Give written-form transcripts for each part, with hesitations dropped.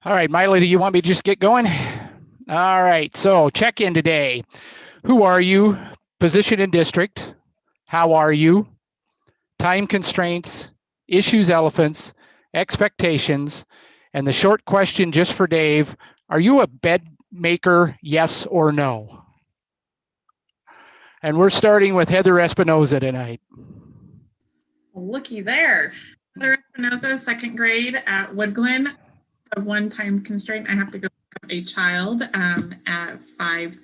All right, Miley, do you want me to just get going? All right, so check in today. Who are you? Position in district. How are you? Time constraints, issues, elephants, expectations, and the short question just for Dave, are you a bed maker, yes or no? And we're starting with Heather Espinoza tonight. Well, looky there. Heather Espinoza, second grade at Woodglen. A one-time constraint, I have to go pick up a child at 5:30.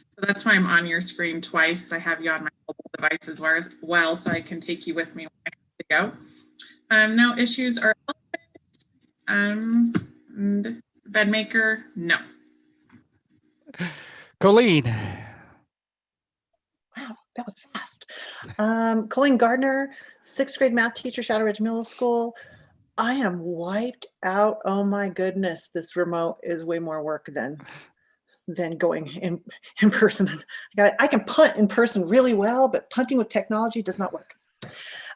So that's why I'm on your screen twice. I have you on my mobile device as well, so I can take you with me when I have to go. No issues or elements. Bed maker, no. Colleen. Wow, that was fast. Colleen Gardner, sixth grade math teacher, Shadow Ridge Middle School. I am wiped out. Oh my goodness, this remote is way more work than going in person. I can punt in person really well, but punting with technology does not work.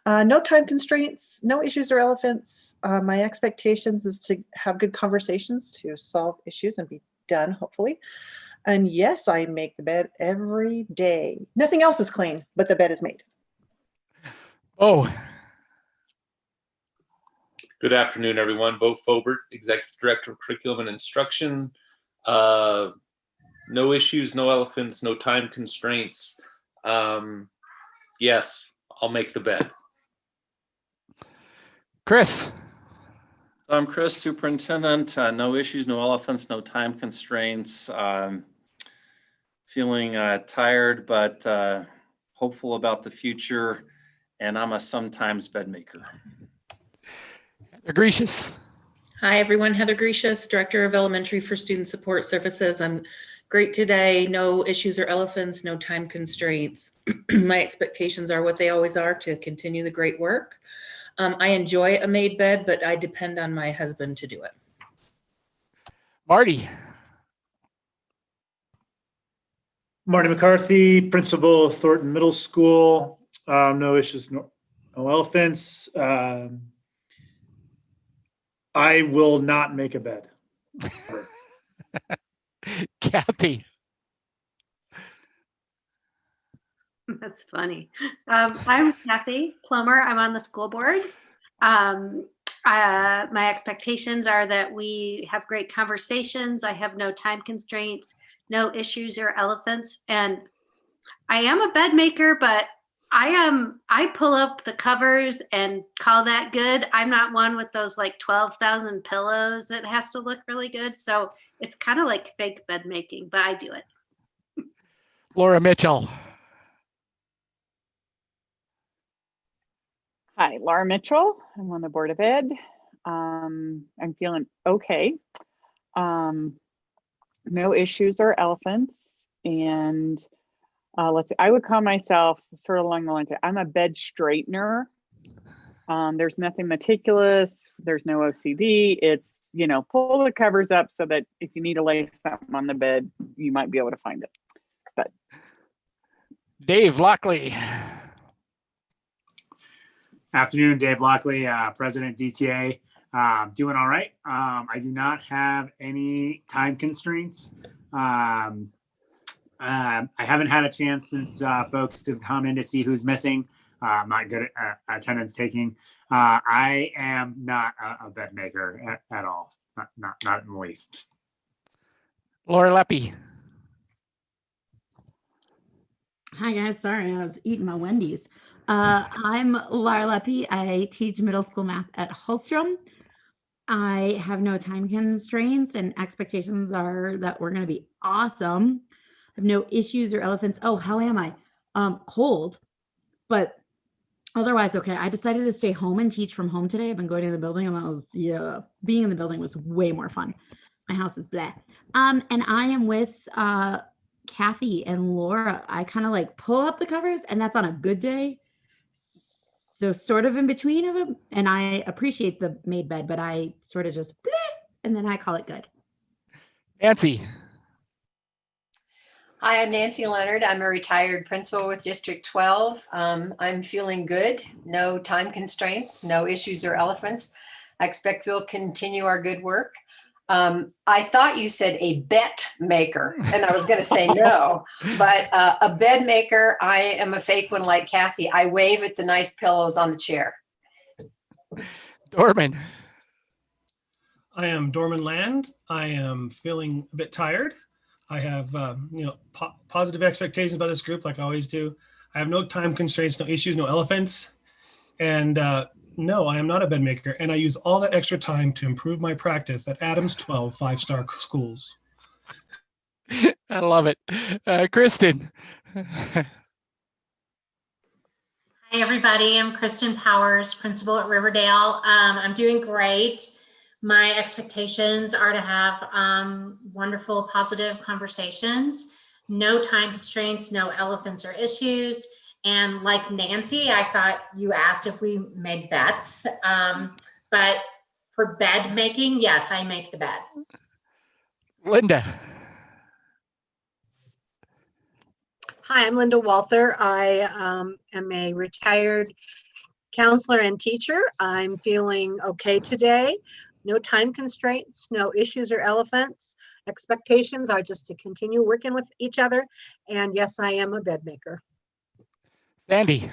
No time constraints, no issues or elephants. My expectations is to have good conversations to solve issues and be done, hopefully. And yes, I make the bed every day. Nothing else is clean, but the bed is made. Oh. Good afternoon, everyone. Bo Fobert, Executive Director of Curriculum and Instruction. No issues, no elephants, no time constraints. Yes, I'll make the bed. Chris. I'm Chris, Superintendent. No issues, no elephants, no time constraints. Feeling tired, but hopeful about the future. And I'm a sometimes bed maker. Heather Grecius. Hi, everyone. Heather Grecius, Director of Elementary for Student Support Services. I'm great today. No issues or elephants, no time constraints. My expectations are what they always are, to continue the great work. I enjoy a made bed, but I depend on my husband to do it. Marty. Marty McCarthy, Principal, Thornton Middle School. No issues, no elephants. I will not make a bed. Kathy. That's funny. I'm Kathy Plummer. I'm on the school board. My expectations are that we have great conversations. I have no time constraints, no issues or elephants. And I am a bed maker, but I pull up the covers and call that good. I'm not one with those like 12,000 pillows that has to look really good. So it's kind of like fake bed making, but I do it. Laura Mitchell. Hi, Laura Mitchell. I'm on the Board of Ed. I'm feeling okay. No issues or elephants. And let's see, I would call myself sort of along the lines of, I'm a bed straightener. There's nothing meticulous. There's no OCD. It's, pull the covers up so that if you need to lay something on the bed, you might be able to find it. But Dave Lockley. Afternoon, Dave Lockley, President DTA. Doing all right. I do not have any time constraints. I haven't had a chance since folks have come in to see who's missing. I'm not good at attendance taking. I am not a bed maker at all. Not in the least. Laura Leppy. Hi guys, sorry, I was eating my Wendy's. I'm Laura Leppy. I teach middle school math at Holstrom. I have no time constraints, and expectations are that we're going to be awesome. I have no issues or elephants. Oh, how am I? Cold, but otherwise okay. I decided to stay home and teach from home today. I've been going to the building, and being in the building was way more fun. My house is blah. And I am with Kathy and Laura. I kind of like pull up the covers, and that's on a good day. So sort of in between of them. And I appreciate the made bed, but I sort of just, and then I call it good. Nancy. Hi, I'm Nancy Leonard. I'm a retired principal with District 12. I'm feeling good. No time constraints, no issues or elephants. I expect we'll continue our good work. I thought you said a bet maker, and I was going to say no, but a bed maker. I am a fake one like Kathy. I wave at the nice pillows on the chair. Dorman. I am Dorman Land. I am feeling a bit tired. I have, positive expectations about this group, like I always do. I have no time constraints, no issues, no elephants. And no, I am not a bed maker. And I use all that extra time to improve my practice at Adams 12 5-star schools. I love it. Kristen. Hi, everybody. I'm Kristen Powers, principal at Riverdale. I'm doing great. My expectations are to have wonderful, positive conversations, no time constraints, no elephants or issues. And like Nancy, I thought you asked if we made bets, but for bed making, yes, I make the bed. Linda. Hi, I'm Linda Walther. I am a retired counselor and teacher. I'm feeling okay today. No time constraints, no issues or elephants. Expectations are just to continue working with each other. And yes, I am a bed maker. Sandy.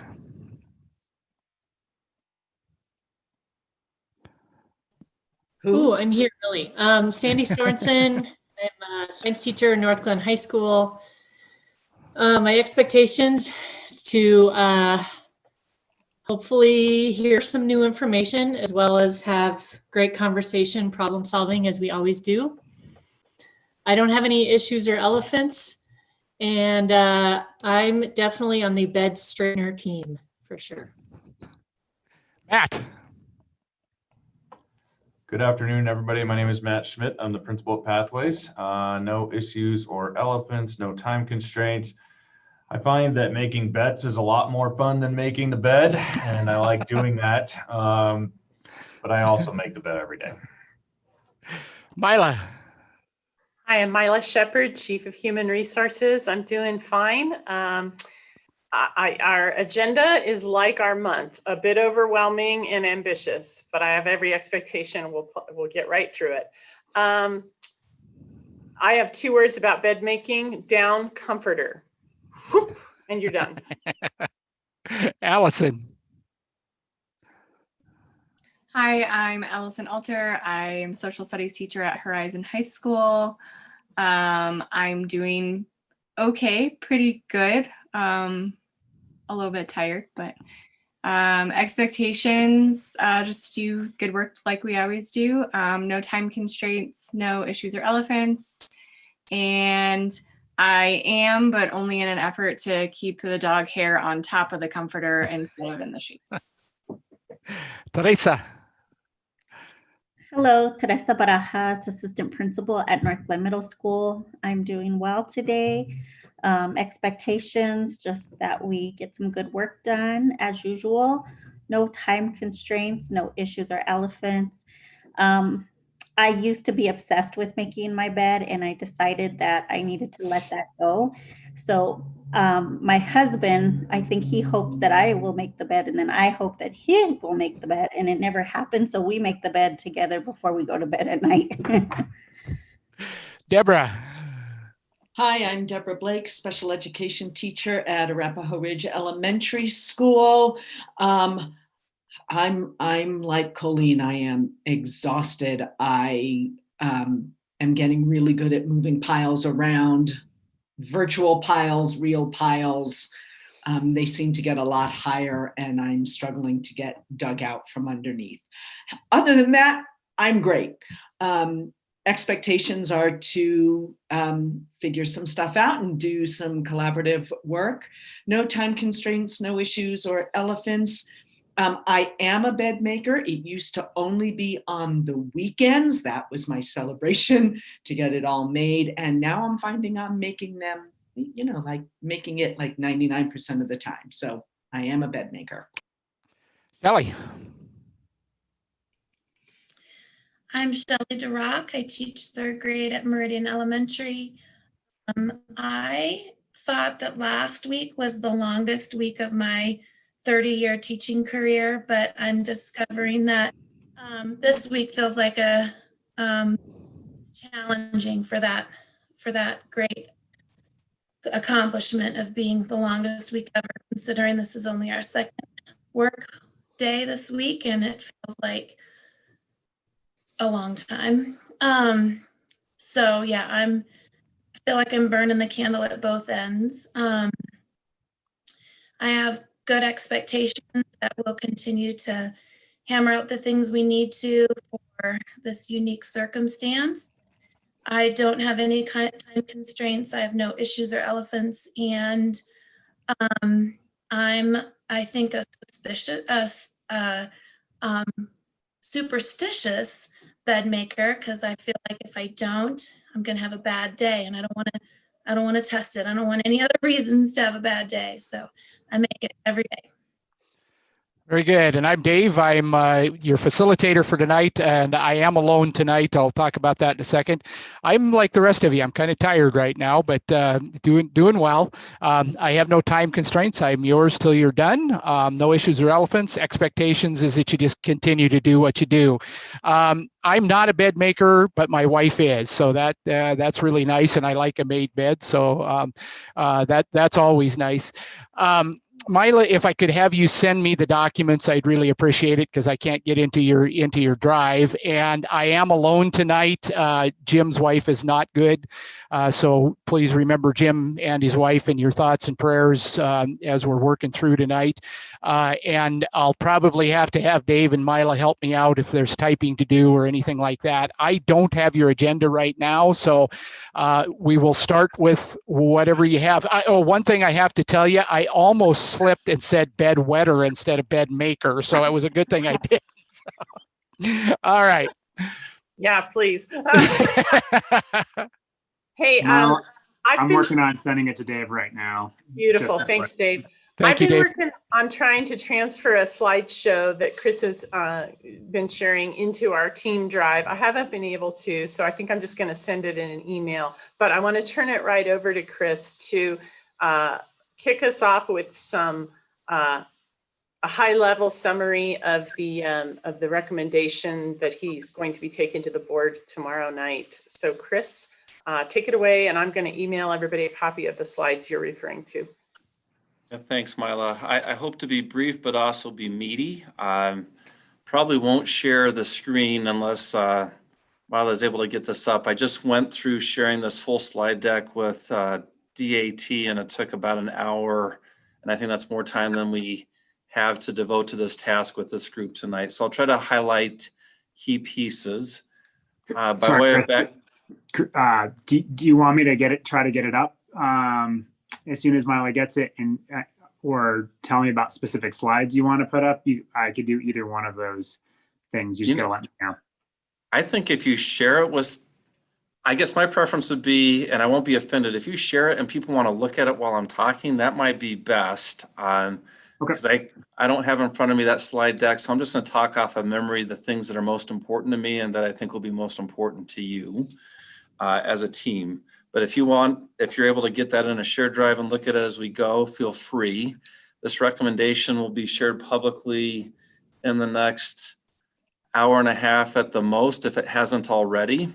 Ooh, I'm here, really. Sandy Sorensen. I'm a science teacher in North Glen High School. My expectations is to hopefully hear some new information, as well as have great conversation, problem solving, as we always do. I don't have any issues or elephants, and I'm definitely on the bed straightener team for sure. Matt. Good afternoon, everybody. My name is Matt Schmidt. I'm the principal at Pathways. No issues or elephants, no time constraints. I find that making bets is a lot more fun than making the bed, and I like doing that. But I also make the bed every day. Mila. Hi, I'm Mila Shepard, Chief of Human Resources. I'm doing fine. Our agenda is like our month, a bit overwhelming and ambitious, but I have every expectation we'll get right through it. I have 2 words about bed making: down comforter. Whoop, and you're done. Allison. Hi, I'm Allison Alter. I am a social studies teacher at Horizon High School. I'm doing okay, pretty good. A little bit tired, but expectations, just do good work like we always do. No time constraints, no issues or elephants. And I am, but only in an effort to keep the dog hair on top of the comforter instead of in the sheets. Teresa. Hello, Teresa Barajas, assistant principal at North Glen Middle School. I'm doing well today. Expectations, just that we get some good work done as usual. No time constraints, no issues or elephants. I used to be obsessed with making my bed, and I decided that I needed to let that go. So my husband, I think he hopes that I will make the bed, and then I hope that he will make the bed, and it never happens. So we make the bed together before we go to bed at night. Deborah. Hi, I'm Deborah Blake, special education teacher at Arapahoe Ridge Elementary School. I'm like Colleen. I am exhausted. I am getting really good at moving piles around, virtual piles, real piles. They seem to get a lot higher, and I'm struggling to get dug out from underneath. Other than that, I'm great. Expectations are to figure some stuff out and do some collaborative work. No time constraints, no issues or elephants. I am a bed maker. It used to only be on the weekends. That was my celebration to get it all made. And now I'm finding I'm making them, like making it like 99% of the time. So I am a bed maker. Shelley. I'm Shelley DeRock. I teach 3rd grade at Meridian Elementary. I thought that last week was the longest week of my 30-year teaching career, but I'm discovering that this week feels like a challenging for that great accomplishment of being the longest week ever, considering this is only our second work day this week and it feels like a long time. So yeah, I feel like I'm burning the candle at both ends. I have good expectations that we'll continue to hammer out the things we need to for this unique circumstance. I don't have any kind of time constraints. I have no issues or elephants, and I'm, I think, a superstitious bed maker, because I feel like if I don't, I'm gonna have a bad day, and I don't want to test it. I don't want any other reasons to have a bad day, so I make it every day. Very good. And I'm Dave. I'm your facilitator for tonight, and I am alone tonight. I'll talk about that in a second. I'm like the rest of you. I'm kind of tired right now, but doing well. I have no time constraints. I'm yours till you're done. No issues or elephants. Expectations is that you just continue to do what you do. I'm not a bed maker, but my wife is, so that's really nice, and I like a made bed, so that's always nice. Mila, if I could have you send me the documents, I'd really appreciate it, because I can't get into your drive. And I am alone tonight. Jim's wife is not good. So please remember Jim and his wife in your thoughts and prayers as we're working through tonight. And I'll probably have to have Dave and Mila help me out if there's typing to do or anything like that. I don't have your agenda right now, so we will start with whatever you have. One thing I have to tell you, I almost slipped and said bed wetter instead of bed maker, so it was a good thing I did. So, all right. Yeah, please. Hey, Well, I'm been working on sending it to Dave right now. beautiful. Just Thanks, Dave. Thank you, Dave. Working on trying to transfer a slideshow that Chris has been sharing into our team drive. I haven't been able to, so I think I'm just going to send it in an email. But I want to turn it right over to Chris to kick us off with some a high-level summary of the recommendation that he's going to be taking to the board tomorrow night. So, Chris, take it away, and I'm going to email everybody a copy of the slides you're referring to. Yeah, thanks, Mila. I hope to be brief, but also be meaty. Probably won't share the screen unless Mila is able to get this up. I just went through sharing this full slide deck with DAT, and it took about an hour. And I think that's more time than we have to devote to this task with this group tonight. So I'll try to highlight key pieces. By Sorry, way of Chris, back. do you want me to try to get it up as soon as Mila gets it, and or tell me about specific slides you want to put up? I could do either one of those things. You just gotta let me know. I think if you share it with, I guess my preference would be, and I won't be offended, if you share it and people want to look at it while I'm talking, that might be best. Because I don't have in front of me that slide deck, so I'm just going to talk off of memory the things that are most important to me and that I think will be most important to you as a team. But if you're able to get that in a shared drive and look at it as we go, feel free. This recommendation will be shared publicly in the next hour and a half at the most, if it hasn't already.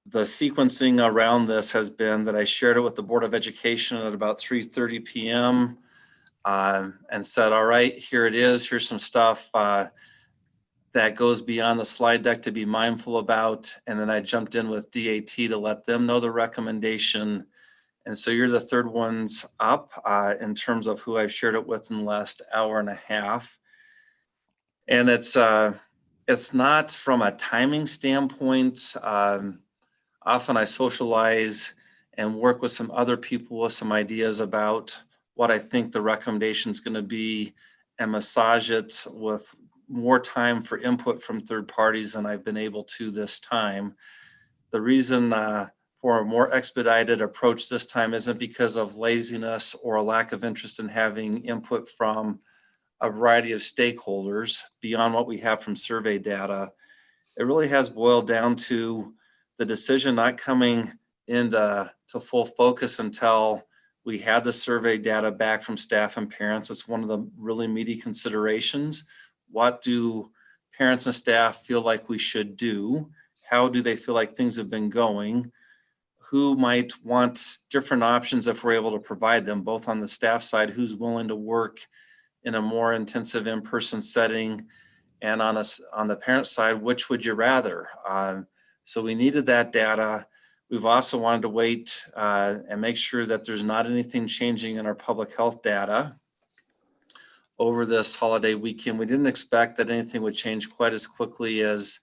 The sequencing around this has been that I shared it with the Board of Education at about 3:30 p.m. And said, all right, here it is. Here's some stuff that goes beyond the slide deck to be mindful about. And then I jumped in with DAT to let them know the recommendation. And so you're the third ones up in terms of who I've shared it with in the last hour and a half. And it's not from a timing standpoint. Often I socialize and work with some other people with some ideas about what I think the recommendation is going to be and massage it with more time for input from third parties than I've been able to this time. The reason for a more expedited approach this time isn't because of laziness or a lack of interest in having input from a variety of stakeholders beyond what we have from survey data. It really has boiled down to the decision not coming into full focus until we had the survey data back from staff and parents. It's one of the really meaty considerations. What do parents and staff feel like we should do? how do they feel like things have been going, who might want different options if we're able to provide them, both on the staff side, who's willing to work in a more intensive in-person setting, and on the parent side, which would you rather? So we needed that data. We've also wanted to wait and make sure that there's not anything changing in our public health data over this holiday weekend. We didn't expect that anything would change quite as quickly as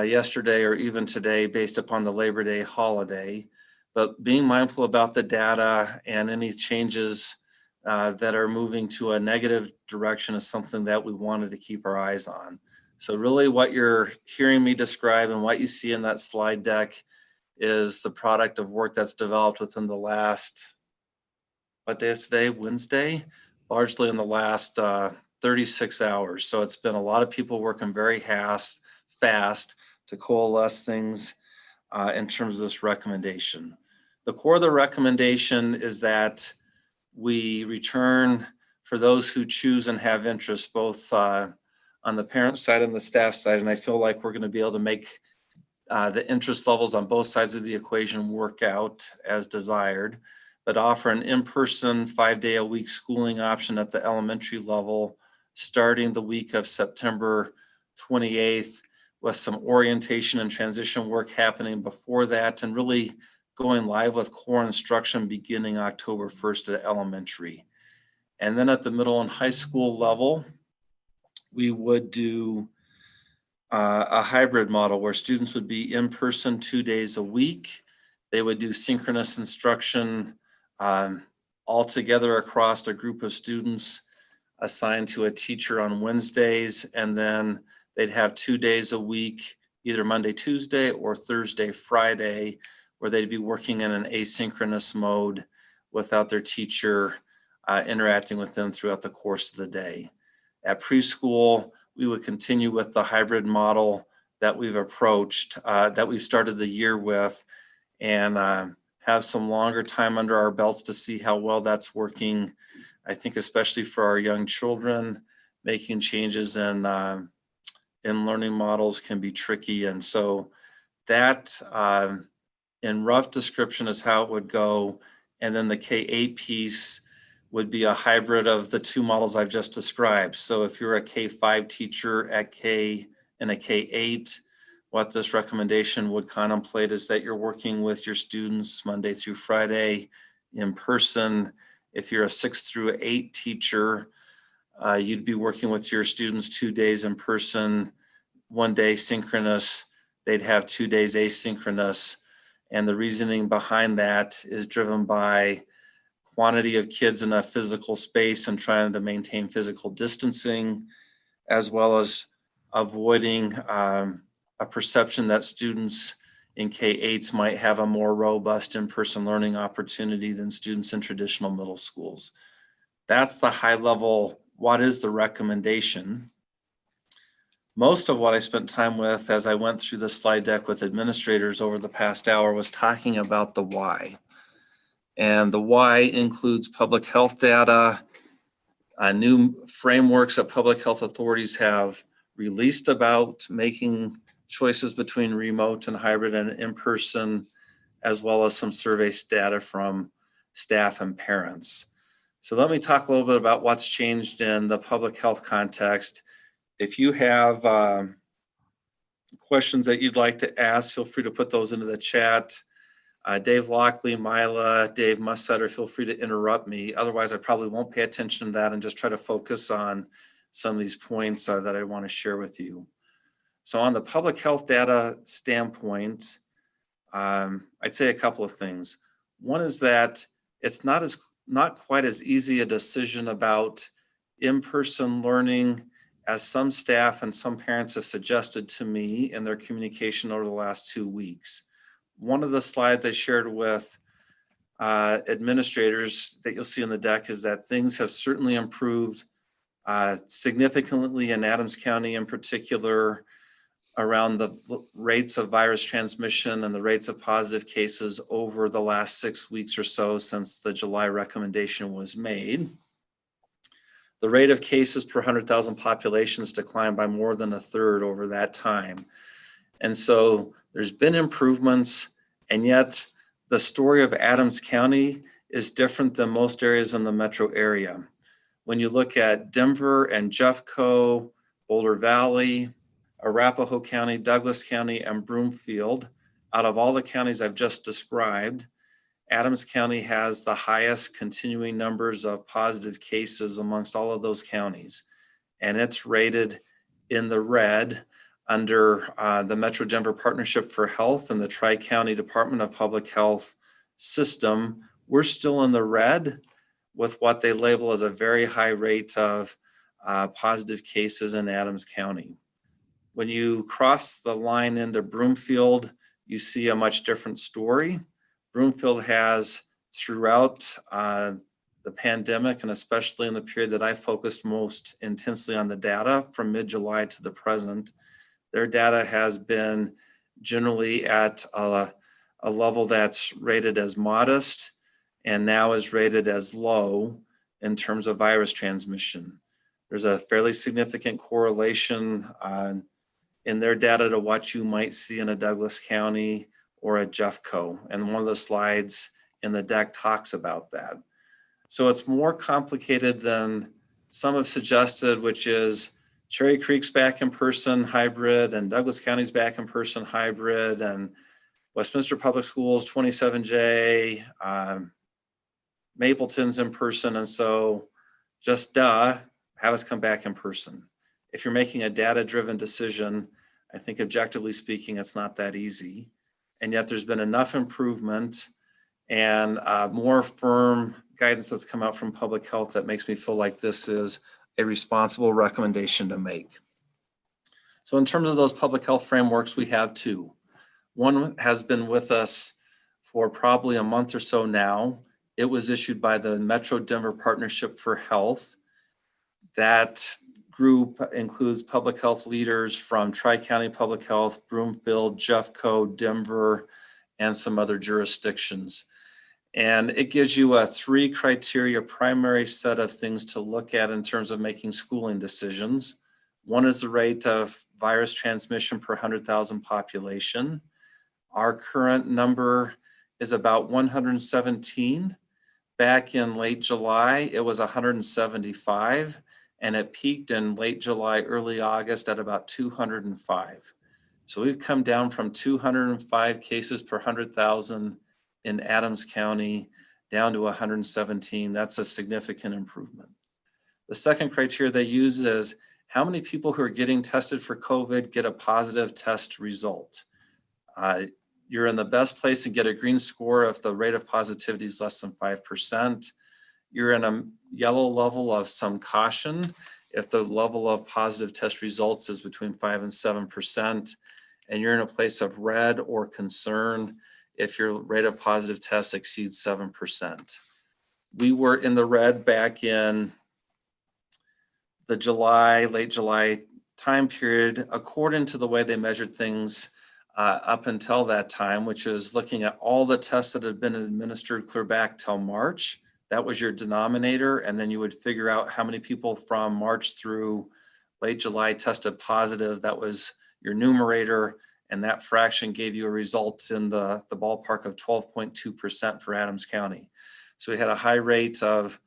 yesterday or even today based upon the Labor Day holiday. But being mindful about the data and any changes that are moving to a negative direction is something that we wanted to keep our eyes on. So really what you're hearing me describe and what you see in that slide deck is the product of work that's developed within the last, what day is today? Wednesday? Largely in the last 36 hours. So it's been a lot of people working very fast to coalesce things in terms of this recommendation. The core of the recommendation is that we return for those who choose and have interest, both on the parent side and the staff side. And I feel like we're going to be able to make the interest levels on both sides of the equation work out as desired, but offer an in-person 5-day-a-week schooling option at the elementary level starting the week of September 28th, with some orientation and transition work happening before that, and really going live with core instruction beginning October 1st at elementary. And then at the middle and high school level, we would do a hybrid model where students would be in person 2 days a week. They would do synchronous instruction all together across a group of students assigned to a teacher on Wednesdays, and then they'd have 2 days a week, either Monday, Tuesday, or Thursday, Friday, where they'd be working in an asynchronous mode without their teacher interacting with them throughout the course of the day. At preschool, we would continue with the hybrid model that we've approached, that we've started the year with, and have some longer time under our belts to see how well that's working. I think especially for our young children, making changes in learning models can be tricky. And so that in rough description is how it would go. And then the K-8 piece would be a hybrid of the two models I've just described. So if you're a K-5 teacher at in a K-8, what this recommendation would contemplate is that you're working with your students Monday through Friday in person. If you're a 6 through 8 teacher, you'd be working with your students 2 days in person, 1 day synchronous. They'd have 2 days asynchronous. And the reasoning behind that is driven by quantity of kids in a physical space and trying to maintain physical distancing, as well as avoiding a perception that students in K-8s might have a more robust in-person learning opportunity than students in traditional middle schools. That's the high level, what is the recommendation? Most of what I spent time with as I went through the slide deck with administrators over the past hour was talking about the why. And the why includes public health data, new frameworks that public health authorities have released about making choices between remote and hybrid and in-person, as well as some survey data from staff and parents. So let me talk a little bit about what's changed in the public health context. If you have questions that you'd like to ask, feel free to put those into the chat. Dave Lockley, Mila, Dave Mussetter, feel free to interrupt me. Otherwise, I probably won't pay attention to that and just try to focus on some of these points that I want to share with you. So on the public health data standpoint, I'd say a couple of things. One is that it's not quite as easy a decision about in-person learning as some staff and some parents have suggested to me in their communication over the last 2 weeks. One of the slides I shared with administrators that you'll see in the deck is that things have certainly improved significantly in Adams County in particular around the rates of virus transmission and the rates of positive cases over the last 6 weeks or so since the July recommendation was made. The rate of cases per 100,000 populations declined by more than a third over that time. And so there's been improvements, and yet the story of Adams County is different than most areas in the metro area. When you look at Denver and Jeffco, Boulder Valley, Arapahoe County, Douglas County, and Broomfield, out of all the counties I've just described, Adams County has the highest continuing numbers of positive cases amongst all of those counties. And it's rated in the red under the Metro Denver Partnership for Health and the Tri-County Department of Public Health system. We're still in the red with what they label as a very high rate of positive cases in Adams County. When you cross the line into Broomfield, you see a much different story. Broomfield has, throughout the pandemic, and especially in the period that I focused most intensely on the data from mid-July to the present, their data has been generally at a level that's rated as modest and now is rated as low in terms of virus transmission. There's a fairly significant correlation in their data to what you might see in a Douglas County or a Jeffco. And one of the slides in the deck talks about that. So it's more complicated than some have suggested, which is Cherry Creek's back in person hybrid and Douglas County's back in person hybrid and Westminster Public Schools 27J, Mapleton's in person. And so just have us come back in person. If you're making a data-driven decision, I think objectively speaking, it's not that easy. And yet there's been enough improvement and more firm guidance that's come out from public health that makes me feel like this is a responsible recommendation to make. So in terms of those public health frameworks, we have two. One has been with us for probably a month or so now. It was issued by the Metro Denver Partnership for Health. That group includes public health leaders from Tri-County Public Health, Broomfield, Jeffco, Denver, and some other jurisdictions. And it gives you a 3 criteria primary set of things to look at in terms of making schooling decisions. One is the rate of virus transmission per 100,000 population. Our current number is about 117. Back in late July, it was 175, and it peaked in late July, early August at about 205. So we've come down from 205 cases per 100,000 in Adams County down to 117. That's a significant improvement. The second criteria they use is how many people who are getting tested for COVID get a positive test result. You're in the best place and get a green score if the rate of positivity is less than 5%. You're in a yellow level of some caution if the level of positive test results is between 5 and 7%. And you're in a place of red or concern if your rate of positive tests exceeds 7%. We were in the red back in the late July time period, according to the way they measured things up until that time, which is looking at all the tests that had been administered clear back till March. That was your denominator. And then you would figure out how many people from March through late July tested positive. That was your numerator. And that fraction gave you a result in the ballpark of 12.2% for Adams County. So we had a high rate of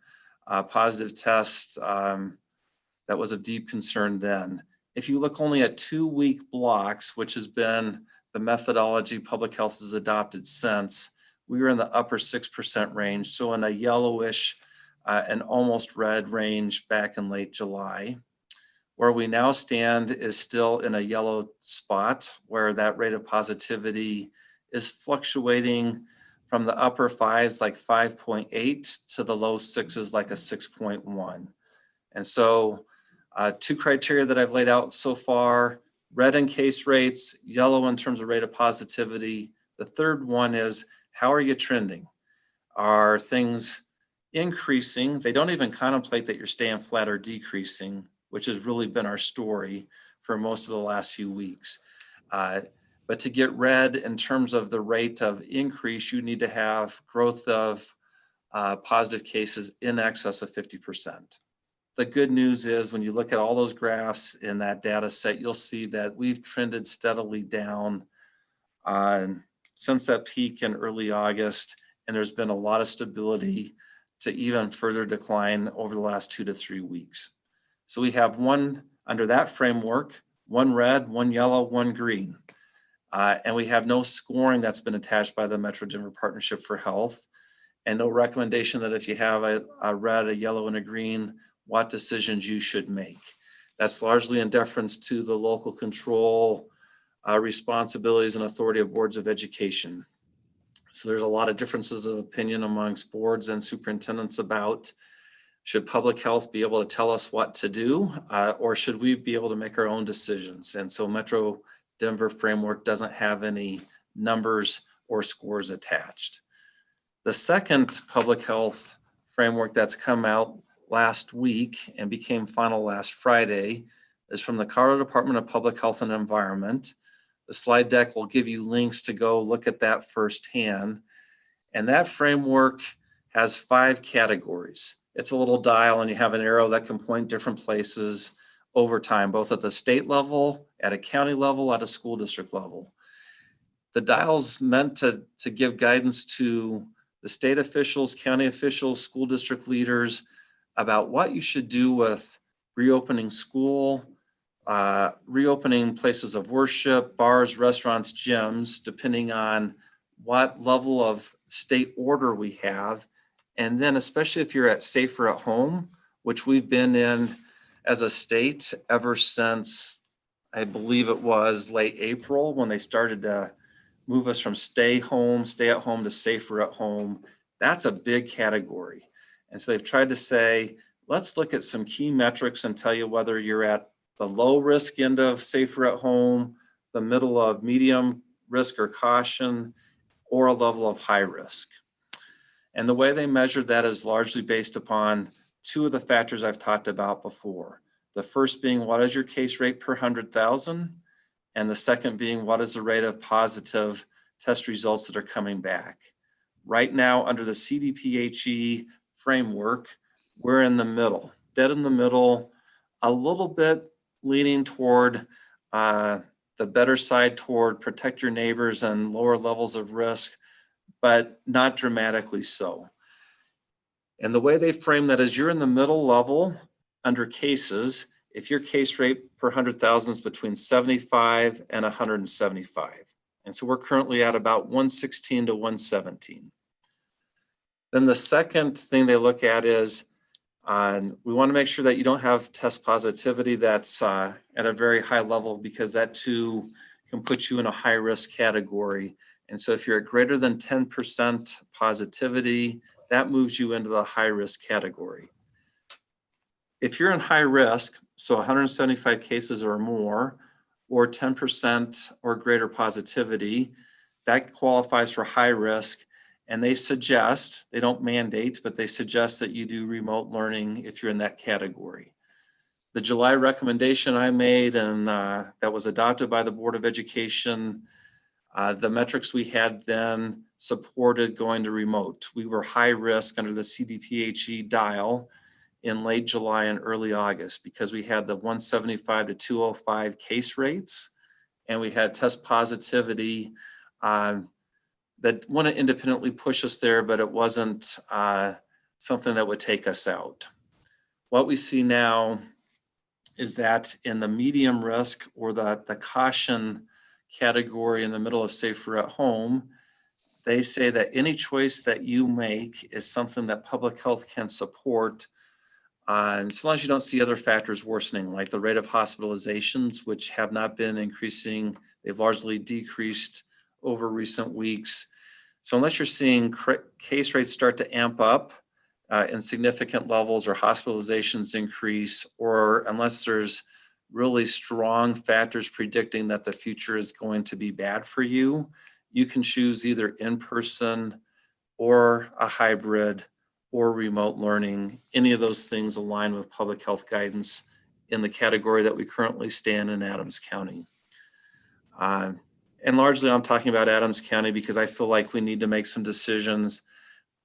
positive tests that was of deep concern then. If you look only at 2-week blocks, which has been the methodology public health has adopted since, we were in the upper 6% range. So in a yellowish and almost red range back in late July. Where we now stand is still in a yellow spot where that rate of positivity is fluctuating from the upper 5s, like 5.8, to the low 6s, like a 6.1. And so 2 criteria that I've laid out so far: red in case rates, yellow in terms of rate of positivity. The third one is, how are you trending? Are things increasing? They don't even contemplate that you're staying flat or decreasing, which has really been our story for most of the last few weeks. But to get red in terms of the rate of increase, you need to have growth of positive cases in excess of 50%. the good news is when you look at all those graphs in that data set, you'll see that we've trended steadily down since that peak in early August, and there's been a lot of stability to even further decline over the last 2 to 3 weeks. So we have one under that framework, one red, one yellow, one green. And we have no scoring that's been attached by the Metro Denver Partnership for Health, and no recommendation that if you have a red, a yellow, and a green, what decisions you should make. That's largely in deference to the local control responsibilities and authority of boards of education. So there's a lot of differences of opinion amongst boards and superintendents about should public health be able to tell us what to do, or should we be able to make our own decisions? And so Metro Denver framework doesn't have any numbers or scores attached. The second public health framework that's come out last week and became final last Friday is from the Colorado Department of Public Health and Environment. The slide deck will give you links to go look at that firsthand. And that framework has 5 categories. It's a little dial and you have an arrow that can point different places over time, both at the state level, at a county level, at a school district level. The dial's meant to give guidance to the state officials, county officials, school district leaders about what you should do with reopening school, reopening places of worship, bars, restaurants, gyms, depending on what level of state order we have. And then especially if you're at safer at home, which we've been in as a state ever since, I believe it was late April when they started to move us from stay at home to safer at home. That's a big category. And so they've tried to say, let's look at some key metrics and tell you whether you're at the low risk end of safer at home, the middle of medium risk or caution, or a level of high risk. And the way they measured that is largely based upon 2 of the factors I've talked about before. The first being, what is your case rate per 100,000? And the second being, what is the rate of positive test results that are coming back? Right now, under the CDPHE framework, we're in the middle, dead in the middle, a little bit leaning toward the better side, toward protect your neighbors and lower levels of risk, but not dramatically so. And the way they frame that is you're in the middle level under cases if your case rate per 100,000 is between 75 and 175. And so we're currently at about 116 to 117. Then the second thing they look at is we want to make sure that you don't have test positivity that's at a very high level, because that too can put you in a high risk category. And so if you're at greater than 10% positivity, that moves you into the high risk category. If you're in high risk, so 175 cases or more, or 10% or greater positivity, that qualifies for high risk. And they suggest, they don't mandate, but they suggest that you do remote learning if you're in that category. The July recommendation I made and that was adopted by the Board of Education, the metrics we had then supported going to remote. We were high risk under the CDPHE dial in late July and early August because we had the 175 to 205 case rates, and we had test positivity that wouldn't independently push us there, but it wasn't something that would take us out. What we see now is that in the medium risk or the caution category in the middle of safer at home, they say that any choice that you make is something that public health can support, as long as you don't see other factors worsening, like the rate of hospitalizations, which have not been increasing. They've largely decreased over recent weeks. So unless you're seeing case rates start to amp up in significant levels or hospitalizations increase, or unless there's really strong factors predicting that the future is going to be bad for you, you can choose either in-person or a hybrid or remote learning. Any of those things align with public health guidance in the category that we currently stand in Adams County. And largely I'm talking about Adams County because I feel like we need to make some decisions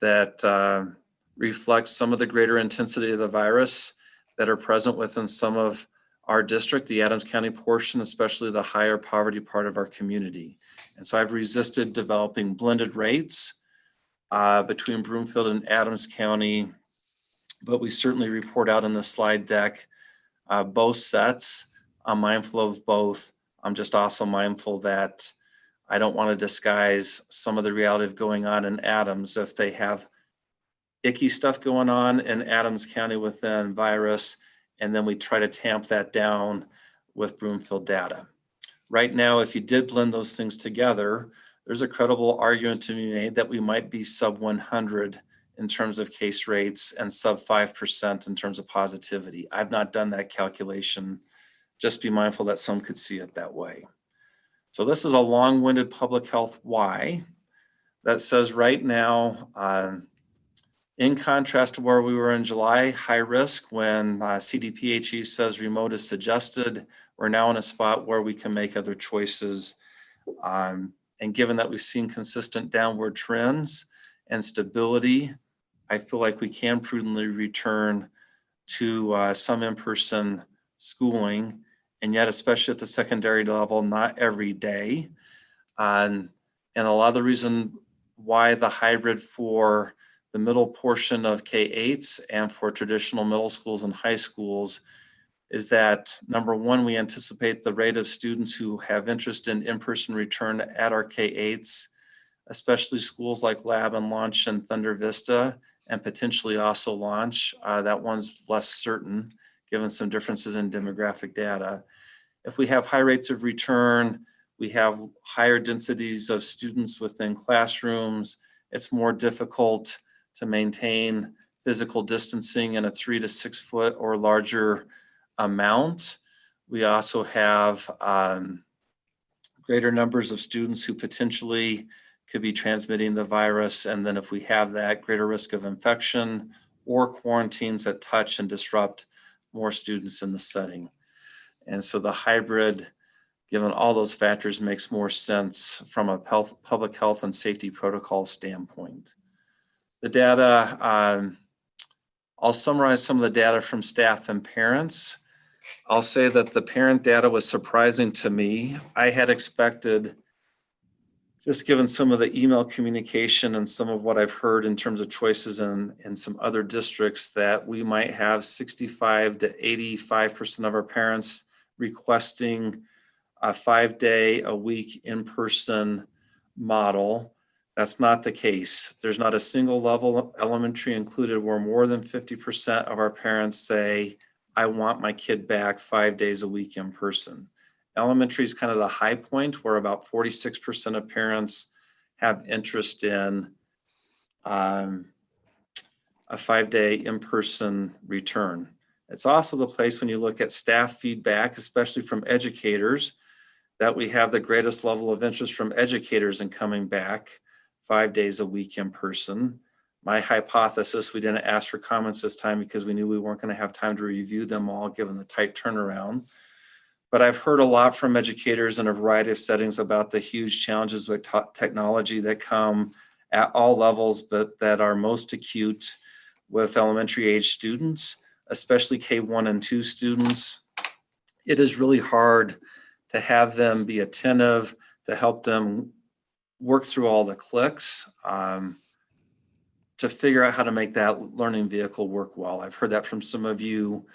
that reflect some of the greater intensity of the virus that are present within some of our district, the Adams County portion, especially the higher poverty part of our community. And so I've resisted developing blended rates between Broomfield and Adams County, but we certainly report out in the slide deck both sets. I'm mindful of both. I'm just also mindful that I don't want to disguise some of the reality of going on in Adams. If they have icky stuff going on in Adams County within virus, and then we try to tamp that down with Broomfield data. Right now, if you did blend those things together, there's a credible argument to be made that we might be sub 100 in terms of case rates and sub 5% in terms of positivity. I've not done that calculation. Just be mindful that some could see it that way. So this is a long-winded public health why that says right now, in contrast to where we were in July, high risk when CDPHE says remote is suggested, we're now in a spot where we can make other choices. And given that we've seen consistent downward trends and stability, I feel like we can prudently return to some in-person schooling, and yet especially at the secondary level, not every day. And a lot of the reason why the hybrid for the middle portion of K-8s and for traditional middle schools and high schools is that, number one, we anticipate the rate of students who have interest in in-person return at our K-8s, especially schools like Lab and Launch and Thunder Vista, and potentially also Launch. That one's less certain, given some differences in demographic data. If we have high rates of return, we have higher densities of students within classrooms, it's more difficult to maintain physical distancing in a 3 to 6 foot or larger amount. We also have greater numbers of students who potentially could be transmitting the virus. And then if we have that, greater risk of infection or quarantines that touch and disrupt more students in the setting. And so the hybrid, given all those factors, makes more sense from a public health and safety protocol standpoint. The data, I'll summarize some of the data from staff and parents. I'll say that the parent data was surprising to me. I had expected, just given some of the email communication and some of what I've heard in terms of choices in some other districts, that we might have 65 to 85% of our parents requesting a 5-day-a-week in-person model. That's not the case. There's not a single level of elementary included where more than 50% of our parents say, I want my kid back 5 days a week in person. Elementary is kind of the high point where about 46% of parents have interest in a 5-day in-person return. It's also the place when you look at staff feedback, especially from educators, that we have the greatest level of interest from educators in coming back 5 days a week in person. My hypothesis, we didn't ask for comments this time because we knew we weren't going to have time to review them all given the tight turnaround. But I've heard a lot from educators in a variety of settings about the huge challenges with technology that come at all levels, but that are most acute with elementary age students, especially K1 and 2 students. It is really hard to have them be attentive, to help them work through all the clicks, to figure out how to make that learning vehicle work well. I've heard that from some of you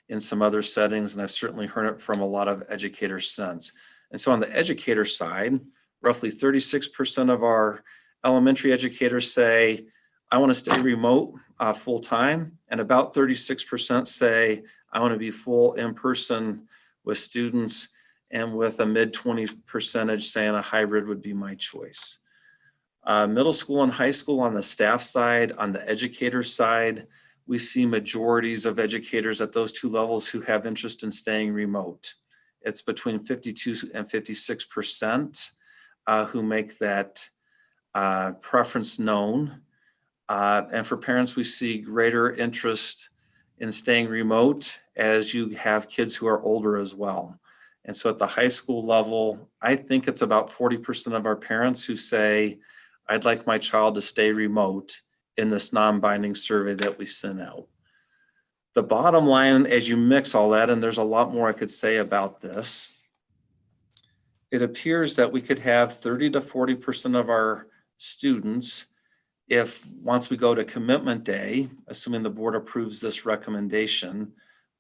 in some other settings, and I've certainly heard it from a lot of educators since. And so on the educator side, roughly 36% of our elementary educators say, I want to stay remote full time, and about 36% say, I want to be full in person with students, and with a mid-20% saying a hybrid would be my choice. Middle school and high school on the staff side, on the educator side, we see majorities of educators at those two levels who have interest in staying remote. It's between 52 and 56% who make that preference known. And for parents, we see greater interest in staying remote as you have kids who are older as well. And so at the high school level, I think it's about 40% of our parents who say, I'd like my child to stay remote in this non-binding survey that we sent out. The bottom line, as you mix all that, and there's a lot more I could say about this, it appears that we could have 30 to 40% of our students, if once we go to commitment day, assuming the board approves this recommendation,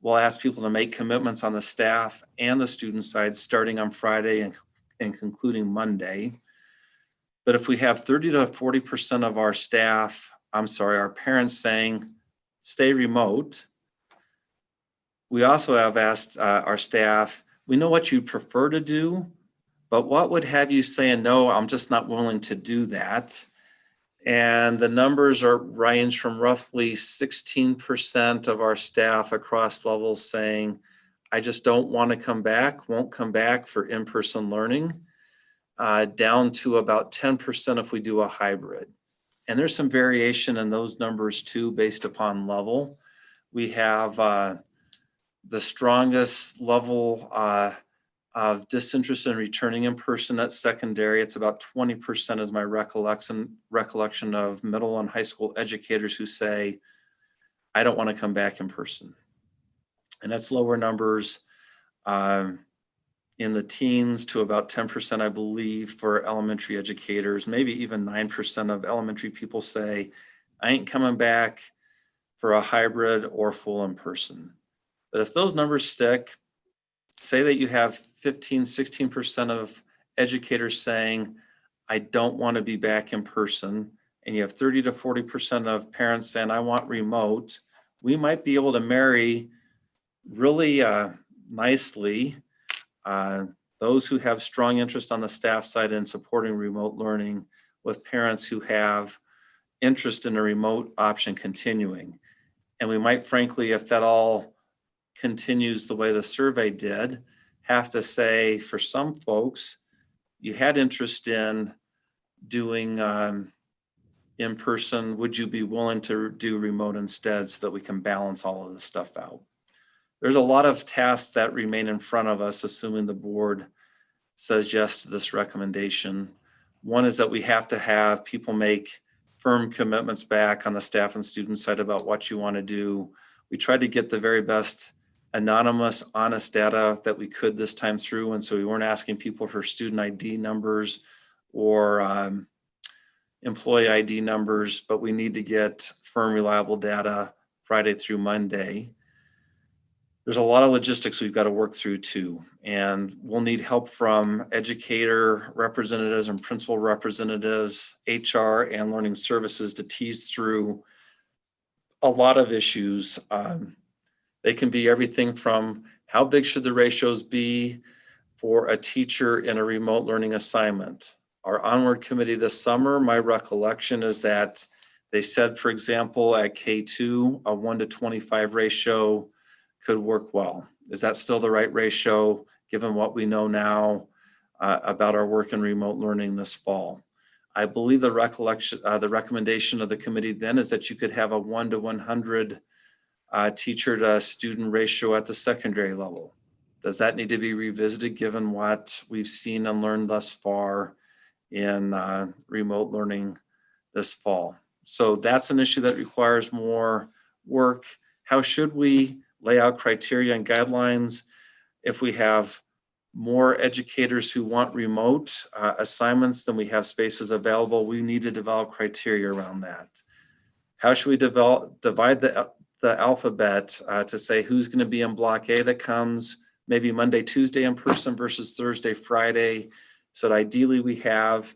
we'll ask people to make commitments on the staff and the student side starting on Friday and concluding Monday. But if we have 30 to 40% of our staff, our parents saying, stay remote, we also have asked our staff, we know what you prefer to do, but what would have you saying, no, I'm just not willing to do that? And the numbers range from roughly 16% of our staff across levels saying, I just don't want to come back, won't come back for in-person learning, down to about 10% if we do a hybrid. And there's some variation in those numbers too, based upon level. We have the strongest level of disinterest in returning in person at secondary. It's about 20% is my recollection of middle and high school educators who say, I don't want to come back in person. And that's lower numbers in the teens to about 10%, I believe, for elementary educators. Maybe even 9% of elementary people say, I ain't coming back for a hybrid or full in person. But if those numbers stick, say that you have 15, 16% of educators saying, I don't want to be back in person, and you have 30 to 40% of parents saying, I want remote, we might be able to marry really nicely those who have strong interest on the staff side in supporting remote learning with parents who have interest in a remote option continuing. And we might, frankly, if that all continues the way the survey did, have to say for some folks, you had interest in doing in person, would you be willing to do remote instead so that we can balance all of this stuff out? There's a lot of tasks that remain in front of us, assuming the board says yes to this recommendation. One is that we have to have people make firm commitments back on the staff and student side about what you want to do. We tried to get the very best anonymous, honest data that we could this time through. And so we weren't asking people for student ID numbers or employee ID numbers, but we need to get firm, reliable data Friday through Monday. There's a lot of logistics we've got to work through too. And we'll need help from educator representatives and principal representatives, HR and learning services to tease through a lot of issues. They can be everything from how big should the ratios be for a teacher in a remote learning assignment. Our onward committee this summer, my recollection is that they said, for example, at K2, a 1:25 ratio could work well. Is that still the right ratio given what we know now about our work in remote learning this fall? I believe the recommendation of the committee then is that you could have a 1:100 teacher to student ratio at the secondary level. Does that need to be revisited given what we've seen and learned thus far in remote learning this fall? So that's an issue that requires more work. How should we lay out criteria and guidelines if we have more educators who want remote assignments than we have spaces available? We need to develop criteria around that. How should we divide the alphabet to say who's going to be in block A that comes maybe Monday, Tuesday in person versus Thursday, Friday, so that ideally we have